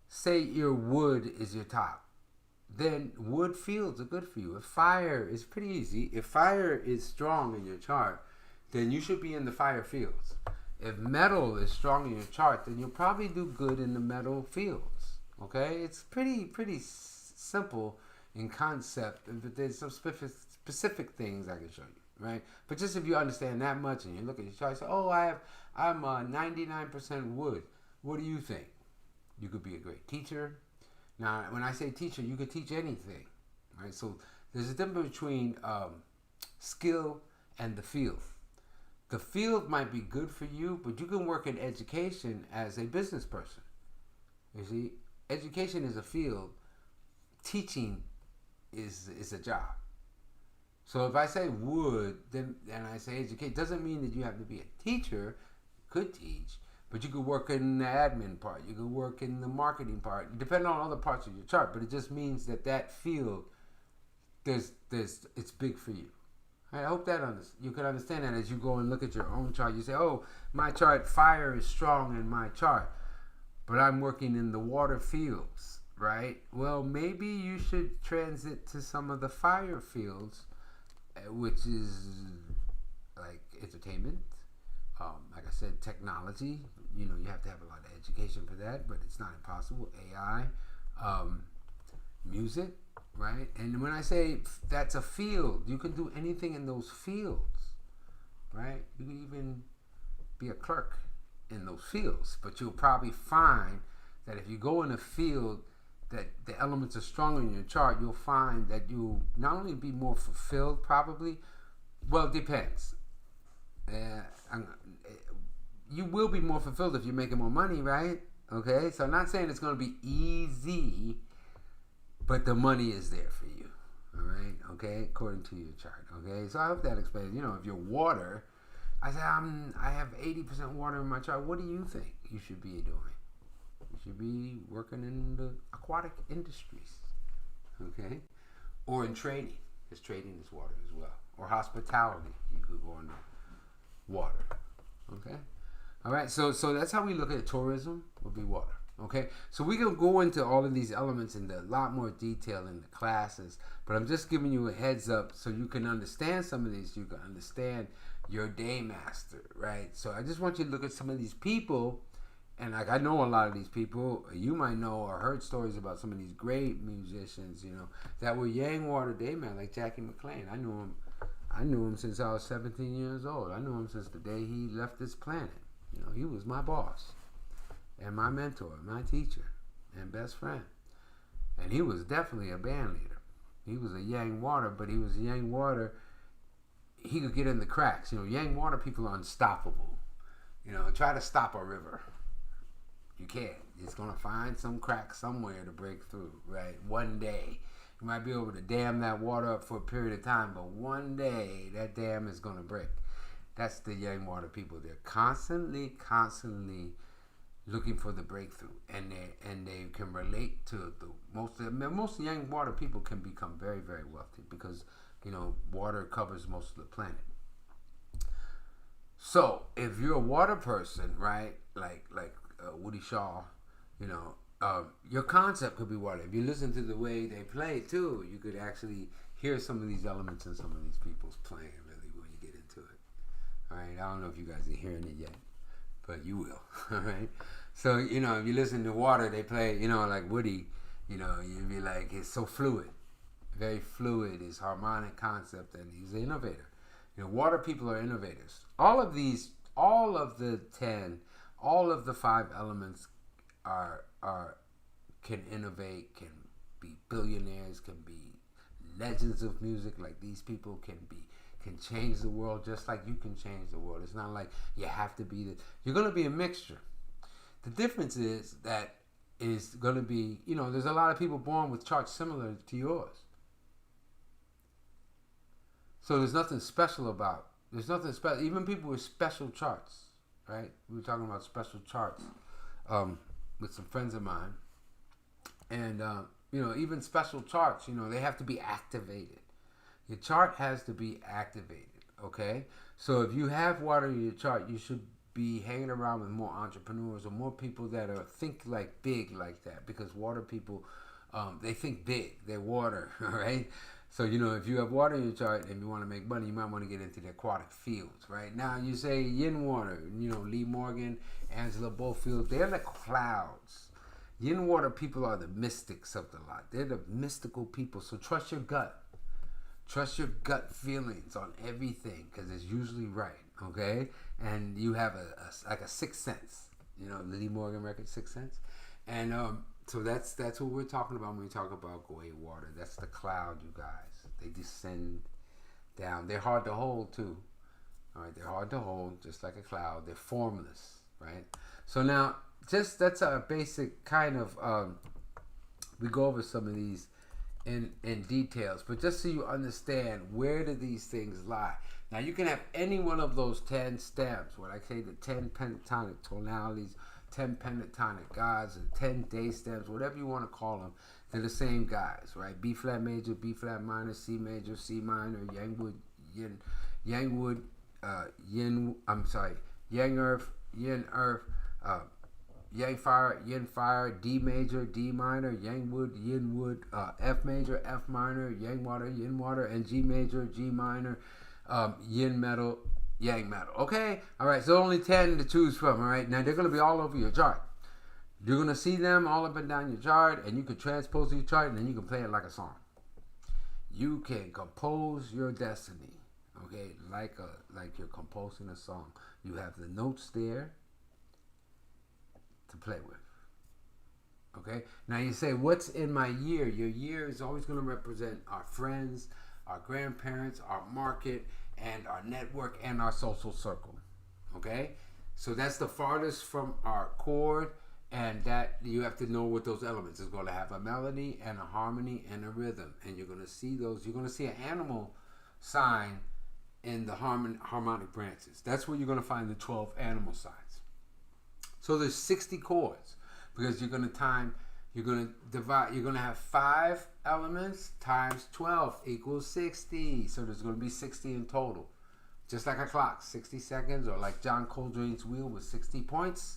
say your wood is your top, then wood fields are good for you. If fire is pretty easy. If fire is strong in your chart, then you should be in the fire fields. If metal is strong in your chart, then you'll probably do good in the metal fields. Okay, it's pretty simple in concept, but there's some specific things I can show you, right? But just if you understand that much and you look at your chart, you say, "Oh, I'm 99% wood." What do you think? You could be a great teacher. Now, when I say teacher, you could teach anything, right? So there's a difference between skill and the field. The field might be good for you, but you can work in education as a business person. You see, education is a field. Teaching is a job. So if I say wood, then and I say educate, doesn't mean that you have to be a teacher. Could teach, but you could work in the admin part. You could work in the marketing part, depending on other parts of your chart. But it just means that field, it's big for you. I hope that you can understand that as you go and look at your own chart. You say, oh, my chart, fire is strong in my chart, but I'm working in the water fields, right? Well, maybe you should transit to some of the fire fields, which is like entertainment. Like I said, technology. You have to have a lot of education for that, but it's not impossible. AI, music, right? And when I say that's a field, you can do anything in those fields, right? You can even be a clerk in those fields, but you'll probably find that if you go in a field that the elements are stronger in your chart, you'll find that you'll not only be more fulfilled, probably, well, it depends. You will be more fulfilled if you're making more money, right? Okay, so I'm not saying it's going to be easy, but the money is there for you, all right? Okay, according to your chart. Okay, so I hope that explains. If you're water, I say I have 80% water in my chart. What do you think you should be doing? You should be working in the aquatic industries, okay, or in trading, because trading is water as well, or hospitality. You could go into water, okay. All right, so that's how we look at it. Tourism will be water. Okay, so we can go into all of these elements in a lot more detail in the classes, but I'm just giving you a heads up so you can understand some of these. You can understand your day master, right? So I just want you to look at some of these people, and like I know a lot of these people. You might know or heard stories about some of these great musicians, that were Yang Water Dayman, like Jackie McLean. I knew him since I was 17 years old. I knew him since the day he left this planet. He was my boss and my mentor, my teacher and best friend. And he was definitely a band leader. He was a Yang Water, but he was a Yang Water. He could get in the cracks. Yang Water people are unstoppable. Try to stop a river. You can't. It's going to find some crack somewhere to break through, right? One day. You might be able to dam that water up for a period of time, but one day that dam is going to break. That's the Yang Water people. They're constantly looking for the breakthrough, and they can relate to most Yang Water people can become very, very wealthy because water covers most of the planet. So if you're a water person, right, like Woody Shaw, your concept could be water. If you listen to the way they play too, you could actually hear some of these elements in some of these people's playing really when you get into it. All right, I don't know if you guys are hearing it yet, but you will. All right, so if you listen to water, they play, like Woody, you'd be like, it's so fluid, very fluid. His harmonic concept, and he's an innovator. Water people are innovators. All of the 10, all of the 5 elements can innovate, can be billionaires, can be legends of music. Like these people can change the world just like you can change the world. It's not like you have to be you're going to be a mixture. The difference is that is going to be, there's a lot of people born with charts similar to yours. So there's nothing special even people with special charts, right? We were talking about special charts with some friends of mine. And, even special charts, they have to be activated. Your chart has to be activated, okay? So if you have water in your chart, you should be hanging around with more entrepreneurs or more people that think like big like that, because water people, they think big. They're water, all right? So, if you have water in your chart and you want to make money, you might want to get into the aquatic fields, right? Now, you say Yin Water, Lee Morgan, Angela Bofield, they're the clouds. Yin Water people are the mystics of the lot. They're the mystical people. So trust your gut. Trust your gut feelings on everything, because it's usually right, okay? And you have a sixth sense, the Lee Morgan record, Sixth Sense. And so that's what we're talking about when we talk about Goy Water. That's the cloud, you guys. They descend down. They're hard to hold too. All right, they're hard to hold, just like a cloud. They're formless, right? So now, that's our basic kind of. We go over some of these in details, but just so you understand, where do these things lie? Now you can have any one of those 10 stems, what I say, the 10 pentatonic tonalities, 10 pentatonic gods, and 10 day stems, whatever you want to call them. They're the same guys, right? B flat major, B flat minor, C major, C minor, Yang earth, Yin earth, Yang fire, yin fire, D major, D minor, yang wood, yin wood, F major, F minor, yang water, yin water, and G major, G minor, yin metal, yang metal. Okay? All right, so only 10 to choose from. All right? Now, they're going to be all over your chart. You're going to see them all up and down your chart, and you can transpose your chart, and then you can play it like a song. You can compose your destiny, okay, like you're composing a song. You have the notes there to play with, okay? Now you say, what's in my year? Your year is always going to represent our friends, our grandparents, our market, and our network, and our social circle, okay? So that's the farthest from our chord, and that you have to know what those elements is going to have: a melody and a harmony and a rhythm. And you're going to see those. You're going to see an animal sign in the harmonic branches. That's where you're going to find the 12 animal signs. So there's 60 chords, because you're going to divide. You're going to have 5 elements times 12 equals 60. So there's going to be 60 in total. Just like a clock, 60 seconds, or like John Coltrane's wheel with 60 points.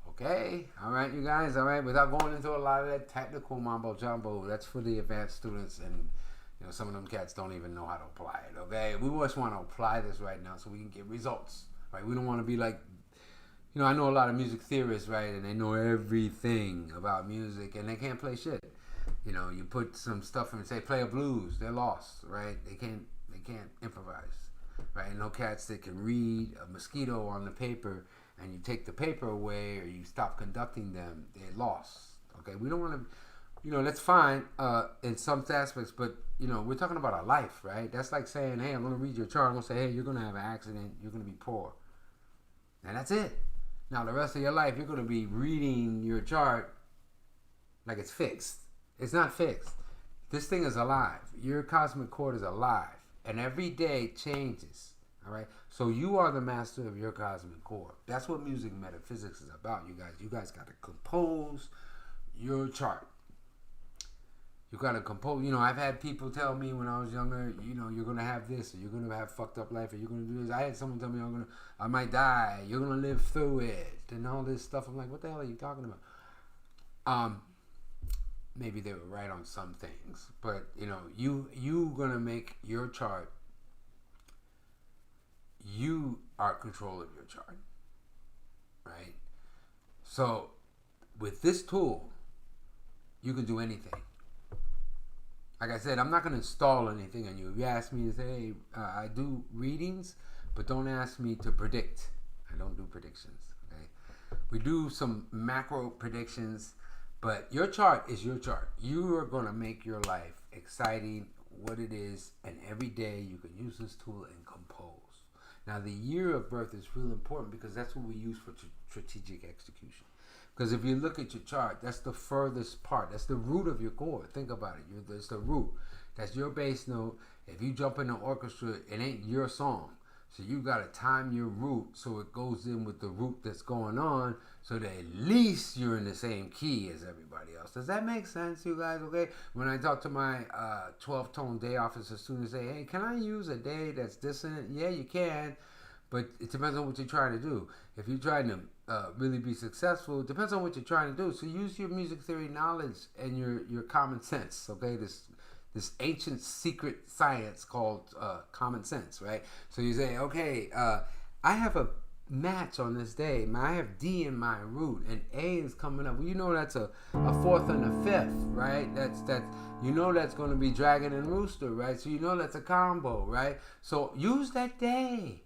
Okay, all right, you guys, all right, without going into a lot of that technical mumbo jumbo, that's for the advanced students, and some of them cats don't even know how to apply it. Okay, we just want to apply this right now so we can get results, right? We don't want to be like, I know a lot of music theorists, right, and they know everything about music, and they can't play shit. You put some stuff and say play a blues, they're lost, right? They can't improvise, right? And no cats that can read a mosquito on the paper, and you take the paper away, or you stop conducting them, they're lost. Okay, we don't want to, that's fine in some aspects, but we're talking about our life, right? That's like saying, hey, I'm going to read your chart. I'm going to say, hey, you're going to have an accident. You're going to be poor, and that's it. Now the rest of your life, you're going to be reading your chart like it's fixed. It's not fixed. This thing is alive. Your cosmic chord is alive, and every day changes. All right, so you are the master of your cosmic chord. That's what music metaphysics is about, you guys. You guys got to compose your chart. You got to compose. I've had people tell me when I was younger, you're going to have this, or you're going to have fucked up life, or you're going to do this. I had someone tell me I might die. You're going to live through it, and all this stuff. I'm like, what the hell are you talking about? Maybe they were right on some things, but you going to make your chart. You are in control of your chart, right? So with this tool, you can do anything. Like I said, I'm not going to install anything on you. If you ask me to say, hey, I do readings, but don't ask me to predict. I don't do predictions, okay? We do some macro predictions, but your chart is your chart. You are going to make your life exciting, what it is, and every day you can use this tool and compose. Now, the year of birth is really important, because that's what we use for strategic execution. Because if you look at your chart, that's the furthest part. That's the root of your chord. Think about it. It's the root. That's your bass note. If you jump in the orchestra, it ain't your song. So you got to time your root so it goes in with the root that's going on, so that at least you're in the same key as everybody else. Does that make sense, you guys? Okay? When I talk to my 12-tone day officer students, say, hey, can I use a day that's dissonant? Yeah, you can, but it depends on what you're trying to do. If you're trying to really be successful, it depends on what you're trying to do. So use your music theory knowledge and your common sense, okay? This ancient secret science called common sense, right? So you say, okay, I have a match on this day. I have D in my root, and A is coming up. Well, that's a fourth and a fifth, right? That's that's going to be dragon and rooster, right? So that's a combo, right? So use that day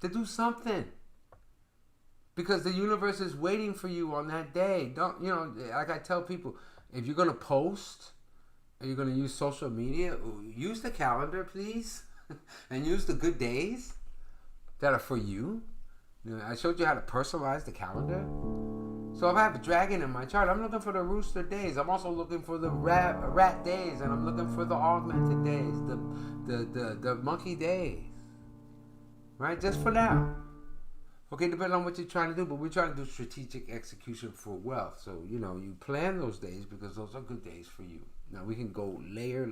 to do something, because the universe is waiting for you on that day. Don't like I tell people, if you're going to post, are you going to use social media? Use the calendar, please, and use the good days that are for you. I showed you how to personalize the calendar. So if I have a dragon in my chart, I'm looking for the rooster days. I'm also looking for the rat days, and I'm looking for the augmented days, the monkey days. Right? Just for now. Okay, depending on what you're trying to do, but we're trying to do strategic execution for wealth. So, you plan those days, because those are good days for you. Now, we can go layer,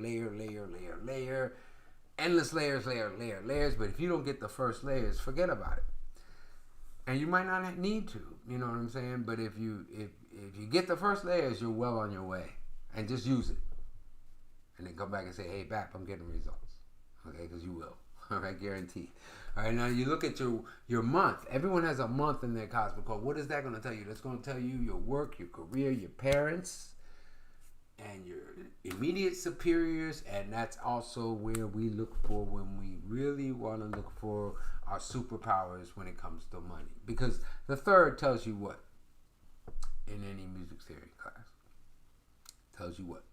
endless layers, but if you don't get the first layers, forget about it. And you might not need to, you know what I'm saying? But if you get the first layers, you're well on your way. And just use it. And then come back and say, hey, BAP, I'm getting results. Okay, because you will. All right, guaranteed. All right, now you look at your month. Everyone has a month in their cosmic code. What is that going to tell you? That's going to tell you your work, your career, your parents, and your immediate superiors. And that's also where we look for when we really want to look for our superpowers when it comes to money. Because the third tells you what? In any music theory class. Tells you what?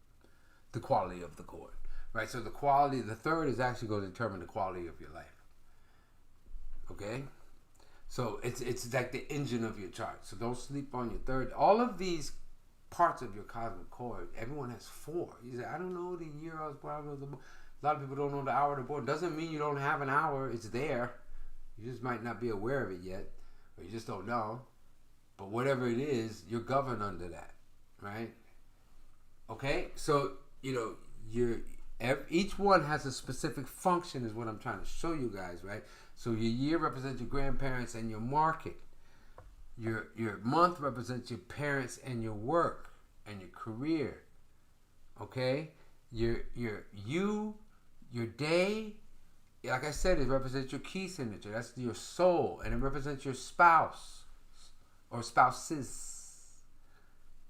The quality of the chord. Right? So the third is actually going to determine the quality of your life. Okay? So it's like the engine of your chart. So don't sleep on your third. All of these parts of your cosmic chord, everyone has 4. You say, I don't know the year I was born. A lot of people don't know the hour they're born. Doesn't mean you don't have an hour. It's there. You just might not be aware of it yet. Or you just don't know. But whatever it is, you're governed under that. Right? Okay? So, each one has a specific function is what I'm trying to show you guys, right? So your year represents your grandparents and your market. Your month represents your parents and your work and your career. Okay? Your day, like I said, it represents your key signature. That's your soul. And it represents your spouse or spouses.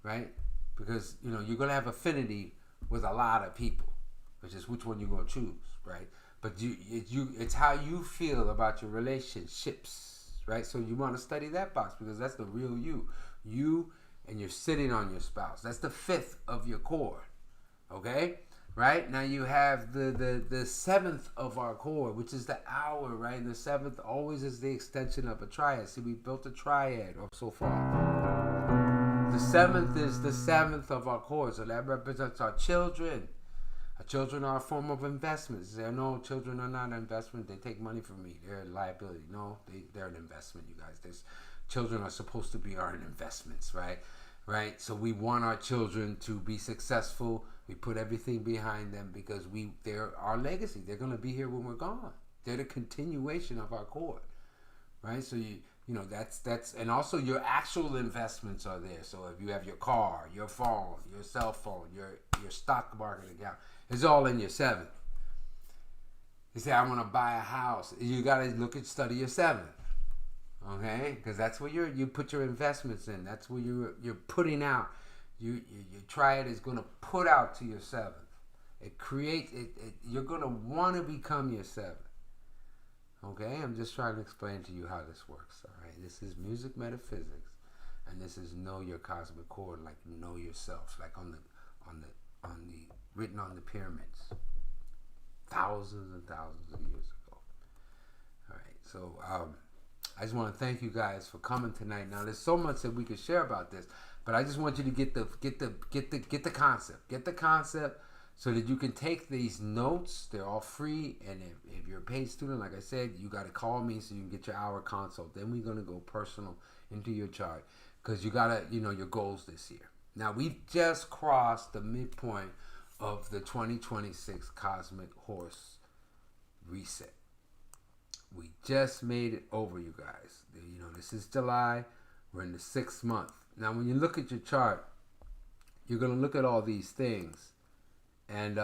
Right? Because, you're going to have affinity with a lot of people, which is which one you're going to choose, right? But it's how you feel about your relationships, right? So you want to study that box because that's the real you. You and you're sitting on your spouse. That's the 5th of your chord, okay? Right? Now you have the 7th of our chord, which is the hour, right? And the 7th always is the extension of a triad. See, we built a triad or so far. The 7th is the 7th of our chord, so that represents our children. Our children are a form of investments. No, children are not an investment. They take money from me. They're a liability. No, they're an investment, you guys. Children are supposed to be our investments, right? Right? So we want our children to be successful. We put everything behind them because they're our legacy. They're going to be here when we're gone. They're the continuation of our chord, right? So that's and also your actual investments are there. So if you have your car, your phone, your cell phone, your stock market account, it's all in your 7th. You say, I want to buy a house. You got to study your 7th. Okay? Because that's where you put your investments in. That's where you're putting out. Your triad is going to put out to your 7th. It creates it. You're going to want to become your 7th. Okay? I'm just trying to explain to you how this works. All right? This is music metaphysics, and this is know your cosmic chord, like know yourself, like on the written on the pyramids, thousands and thousands of years ago. All right, so I just want to thank you guys for coming tonight. Now, there's so much that we could share about this, but I just want you to get the concept. Get the concept so that you can take these notes. They're all free, and if you're a paid student, like I said, you got to call me so you can get your hour consult. Then we're gonna go personal into your chart because you gotta your goals this year. Now, we've just crossed the midpoint of the 2026 Cosmic Horse Reset. We just made it over, you guys. This is July. We're in the 6th month. Now, when you look at your chart, you're going to look at all these things. And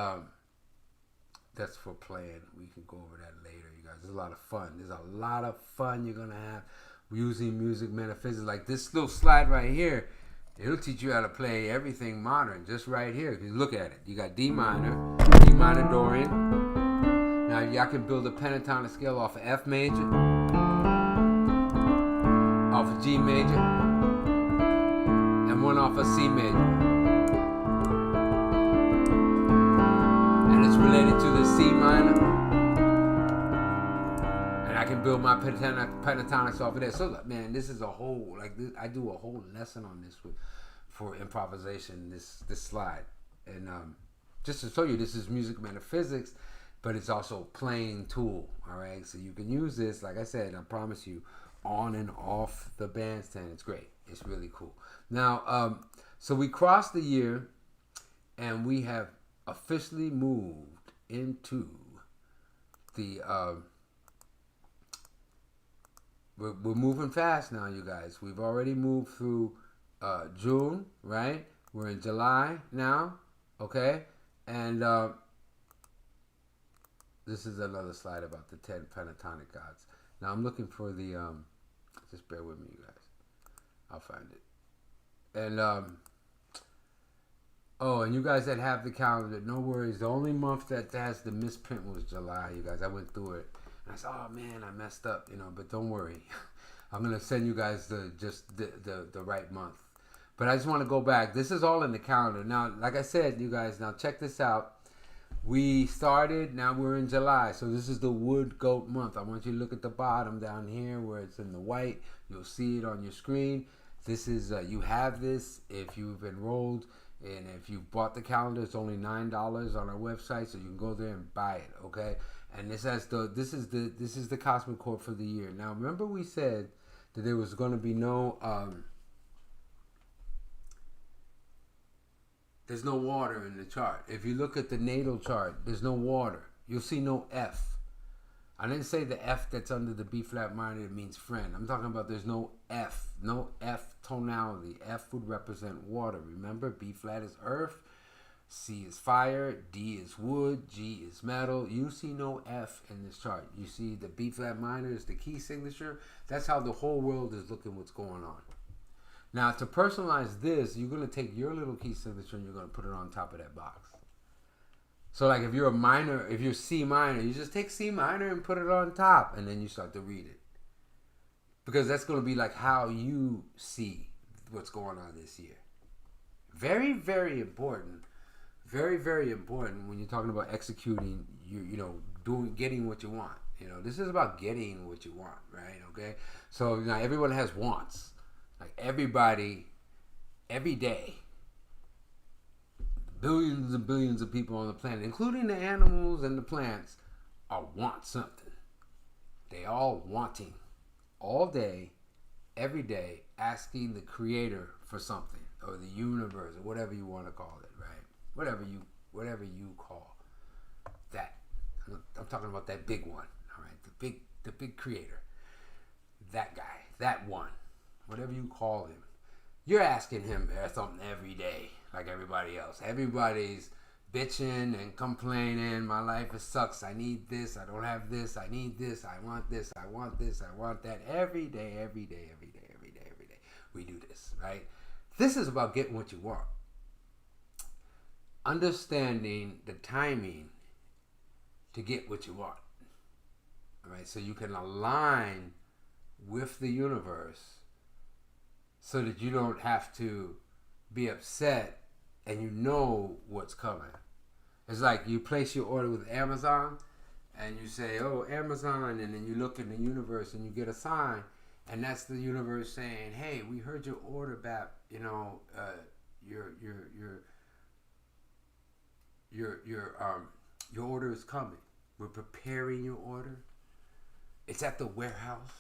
that's for playing. We can go over that later, you guys. There's a lot of fun. There's a lot of fun you're going to have using music metaphysics. Like this little slide right here. It'll teach you how to play everything modern, just right here. If you look at it, you got D minor Dorian. Now y'all can build a pentatonic scale off of F major, off of G major, and one off of C major. And it's related to the C minor. And I can build my pentatonics off of that. So, man, this is a whole, I do a whole lesson on this for improvisation, this slide. And just to show you, this is music metaphysics, but it's also playing tool, all right? So you can use this, like I said, I promise you, on and off the bandstand. It's great. It's really cool. Now, so we crossed the year, and we have officially moved into the we're moving fast now, you guys. We've already moved through June, right? We're in July now, okay? And this is another slide about the 10 pentatonic gods. Now I'm looking for the, just bear with me, you guys. I'll find it. And, oh, and you guys that have the calendar, no worries. The only month that has the misprint was July, you guys. I went through it. And I said, oh, man, I messed up, but don't worry. I'm going to send you guys the right month. But I just want to go back. This is all in the calendar. Now, like I said, you guys, now check this out. We started, now we're in July. So this is the wood goat month. I want you to look at the bottom down here where it's in the white. You'll see it on your screen. This is, you have this if you've enrolled. And if you bought the calendar, it's only $9 on our website, so you can go there and buy it, okay? And this is the Cosmic Core for the year. Now, remember we said that there was going to be no there's no water in the chart. If you look at the natal chart, there's no water. You'll see no F. I didn't say the F that's under the B flat minor, it means friend. I'm talking about there's no F tonality. F would represent water. Remember, B flat is earth, C is fire, D is wood, G is metal. You see no F in this chart. You see the B flat minor is the key signature. That's how the whole world is looking what's going on. Now, to personalize this, you're going to take your little key signature and you're going to put it on top of that box. So like if you're a minor, if you're C minor, you just take C minor and put it on top and then you start to read it. Because that's going to be like how you see what's going on this year. Very, very important. Very, very important when you're talking about executing, getting what you want. This is about getting what you want, right? Okay? So now everyone has wants. Like everybody, every day, billions and billions of people on the planet, including the animals and the plants, want something. They all wanting. All day, every day, asking the creator for something, or the universe, or whatever you want to call it, right? Whatever you call that. I'm talking about that big one, all right? The big creator. That guy, that one, whatever you call him. You're asking him something every day, like everybody else. Everybody's bitching and complaining. My life sucks. I need this. I don't have this. I need this. I want this. I want this. I want that. Every day, every day, every day, every day, every day. We do this, right? This is about getting what you want. Understanding the timing to get what you want. All right, so you can align with the universe so that you don't have to be upset and you know what's coming. It's like you place your order with Amazon and you say, oh, Amazon, and then you look in the universe and you get a sign, and that's the universe saying, hey, we heard your order back, your order is coming. We're preparing your order. It's at the warehouse.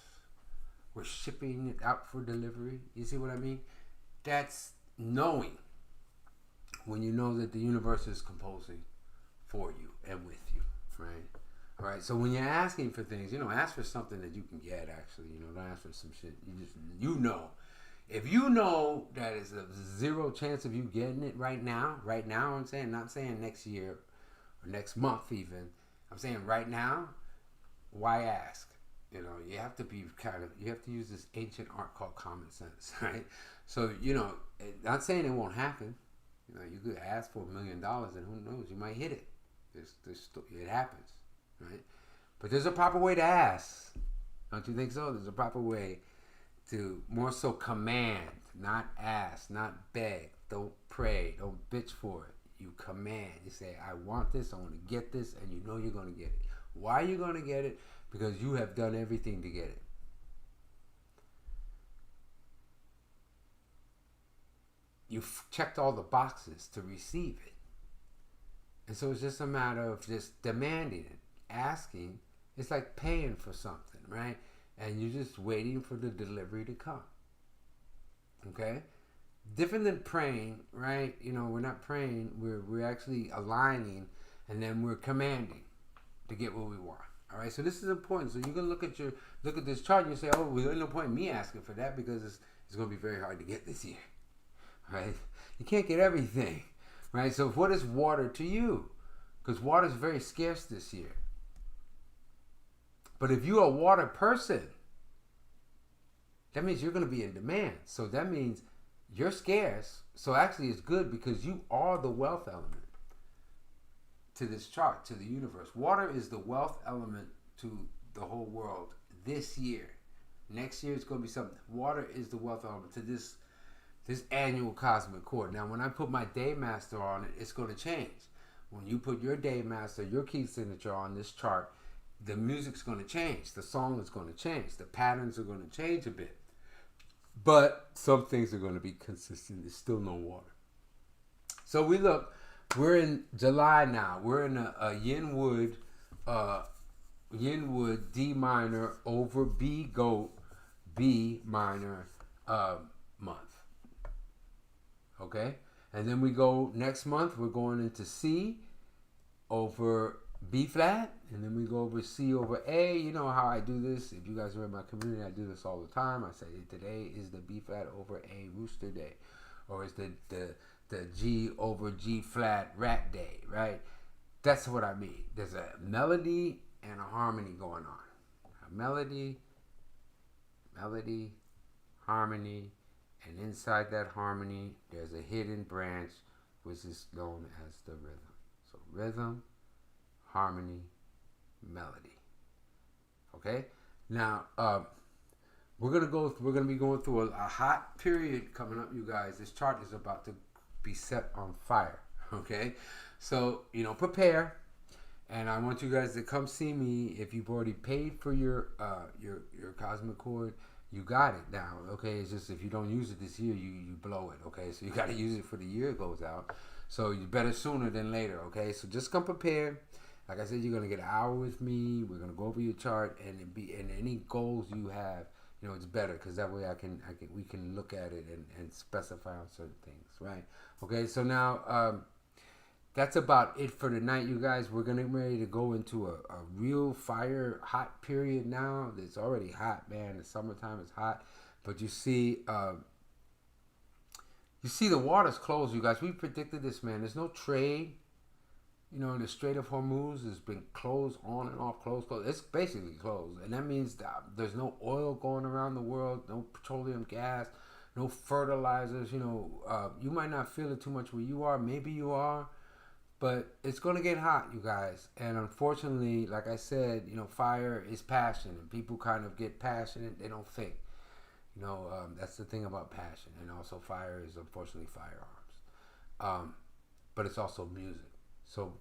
We're shipping it out for delivery. You see what I mean? That's knowing. When you know that the universe is composing for you and with you, right? All right. So when you're asking for things, ask for something that you can get. Actually, don't ask for some shit. If you know that it's a zero chance of you getting it right now. I'm saying, not saying next year or next month even. I'm saying right now. Why ask? You have to be you have to use this ancient art called common sense, right? So, not saying it won't happen. You could ask for $1 million and who knows, you might hit it. It happens, right? But there's a proper way to ask. Don't you think so? There's a proper way to more so command, not ask, not beg. Don't pray, don't bitch for it. You command. You say, I want this, I want to get this, and you know you're going to get it. Why are you going to get it? Because you have done everything to get it. You've checked all the boxes to receive it. And so it's just a matter of just demanding it, asking. It's like paying for something, right? And you're just waiting for the delivery to come. Okay? Different than praying, right? We're not praying. We're actually aligning, and then we're commanding to get what we want. All right, so this is important. So you're gonna look at this chart and you say, oh, well, there's no point in me asking for that because it's gonna be very hard to get this year. Right? You can't get everything. Right? So what is water to you? Because water is very scarce this year. But if you're a water person, that means you're going to be in demand. So that means you're scarce. So actually it's good because you are the wealth element to this chart, to the universe. Water is the wealth element to the whole world this year. Next year it's going to be something. Water is the wealth element to this annual cosmic chord. Now when I put my day master on it, it's going to change. When you put your day master, your key signature on this chart, the music's going to change. The song is going to change. The patterns are going to change a bit. But some things are going to be consistent. There's still no water. So we're in July now. We're in a Yinwood D minor over B goat B minor month. Okay? And then we go next month, we're going into C over B flat, and then we go over C over A. You know how I do this. If you guys are in my community, I do this all the time. I say today is the B flat over A rooster day, or it's the G over G flat rat day, right? That's what I mean. There's a melody and a harmony going on. A melody, harmony, and inside that harmony, there's a hidden branch, which is known as the rhythm. So rhythm, harmony, melody. Okay. Now we're gonna be going through a hot period coming up, you guys. This chart is about to be set on fire. Okay. So prepare, and I want you guys to come see me. If you've already paid for your cosmic chord, you got it now. Okay. It's just if you don't use it this year, you blow it. Okay. So you got to use it for the year it goes out. So you better sooner than later. Okay. So just come prepared. Like I said, you're gonna get an hour with me. We're gonna go over your chart and any goals you have. It's better because that way we can look at it and specify on certain things, right? Okay, so now that's about it for tonight, you guys. We're gonna ready to go into a real fire hot period now. It's already hot, man. The summertime is hot, but you see the water's closed, you guys. We predicted this, man. There's no trade. The Strait of Hormuz has been closed on and off, closed. It's basically closed. And that means that there's no oil going around the world, no petroleum gas, no fertilizers. You might not feel it too much where you are. Maybe you are. But it's going to get hot, you guys. And unfortunately, like I said, fire is passion. And people kind of get passionate. They don't think. That's the thing about passion. And also fire is unfortunately firearms. But it's also music. So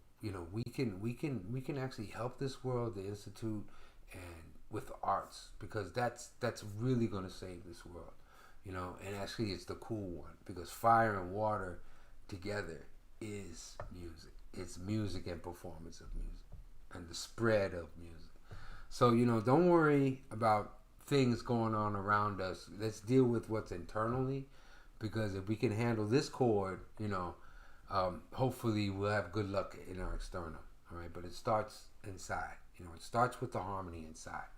we can actually help this world, the institute, and with the arts, because that's really going to save this world, and actually it's the cool one, because fire and water together is music. It's music and performance of music and the spread of music. So don't worry about things going on around us. Let's deal with what's internally, because if we can handle this chord, hopefully we'll have good luck in our external. All right, but it starts inside. It starts with the harmony inside.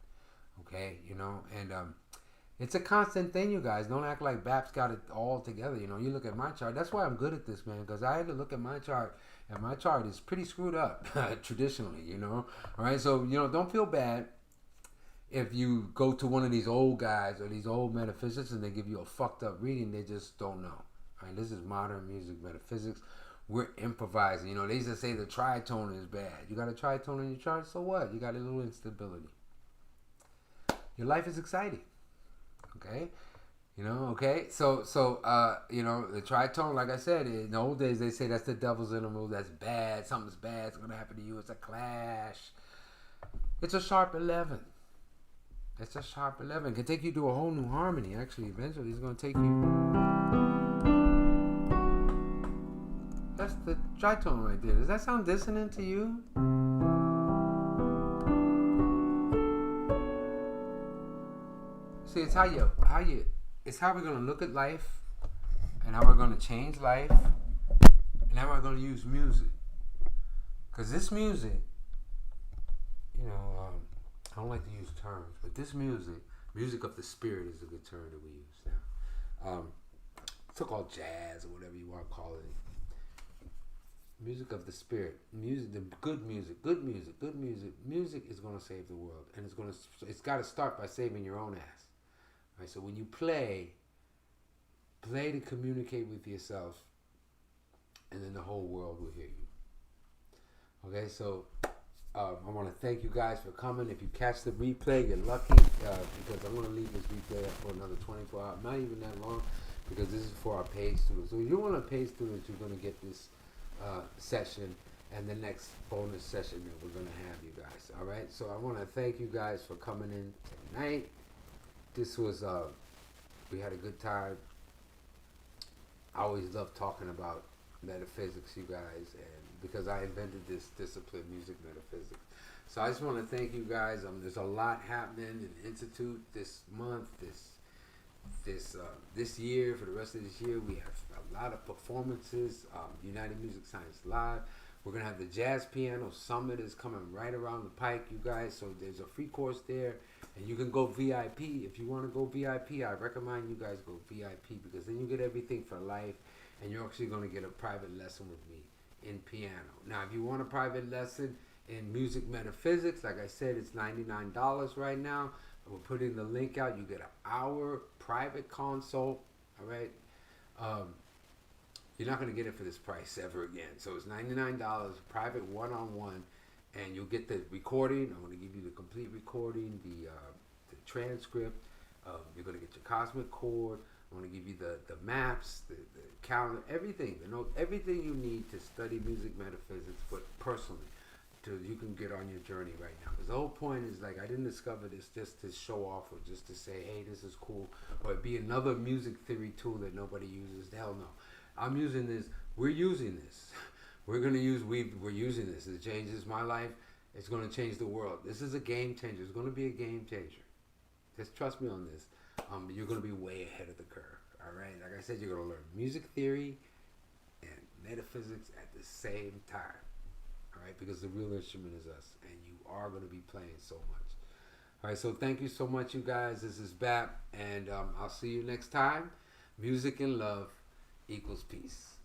Okay, and it's a constant thing, you guys. Don't act like BAP's got it all together. You look at my chart. That's why I'm good at this, man, because I had to look at my chart, and my chart is pretty screwed up traditionally. All right, so don't feel bad if you go to one of these old guys or these old metaphysicists and they give you a fucked up reading. They just don't know. Right, this is modern music metaphysics. We're improvising. They used to say the tritone is bad. You got a tritone in your chart, so what? You got a little instability. Your life is exciting. Okay? Okay? So the tritone, like I said, in the old days they say that's the devil's interval, that's bad, something's bad, it's gonna happen to you, it's a clash. It's a sharp 11. It's a sharp 11. It can take you to a whole new harmony, actually. Eventually it's gonna take you. That's the tritone right there. Does that sound dissonant to you? See, it's it's how we're gonna look at life, and how we're gonna change life, and how we're gonna use music. Cause this music, you know, I don't like to use terms, but this music of the spirit is a good term that we use now. So-called jazz or whatever you want to call it. Music of the spirit, music, the good music, good music, good music. Music is going to save the world, and it's got to start by saving your own ass. Right. So when you play to communicate with yourself, and then the whole world will hear you. Okay. So I want to thank you guys for coming. If you catch the replay, you're lucky because I'm going to leave this replay up for another 24 hours, not even that long, because this is for our paid students. So if you're one of the paid students, you're going to get this session and the next bonus session that we're going to have, you guys. All right. So I want to thank you guys for coming in tonight. This was we had a good time. I always love talking about metaphysics, you guys, and because I invented this discipline, music metaphysics. So I just want to thank you guys. There's a lot happening in the Institute this month, this year. For the rest of this year, we have a lot of performances. United Music Science Live. We're gonna have the Jazz Piano Summit is coming right around the pike, you guys. So there's a free course there, and you can go VIP if you want to go VIP. I recommend you guys go VIP because then you get everything for life, and you're actually gonna get a private lesson with me in piano. Now, if you want a private lesson in music metaphysics, like I said, it's $99 right now. We're putting the link out. You get an hour private consult. All right. You're not going to get it for this price ever again. So it's $99, private one-on-one, and you'll get the recording. I'm going to give you the complete recording, the transcript. You're going to get your cosmic chord. I'm going to give you the maps, the calendar, everything, everything you need to study music metaphysics, but personally, so you can get on your journey right now. Because the whole point is, like, I didn't discover this just to show off or just to say, hey, this is cool, or it'd be another music theory tool that nobody uses. Hell no. I'm using this. We're using this. We're using this. It changes my life. It's going to change the world. This is a game changer. It's going to be a game changer. Just trust me on this. You're going to be way ahead of the curve. All right? Like I said, you're going to learn music theory and metaphysics at the same time. All right? Because the real instrument is us. And you are going to be playing so much. All right? So thank you so much, you guys. This is BAP. And I'll see you next time. Music and love equals peace.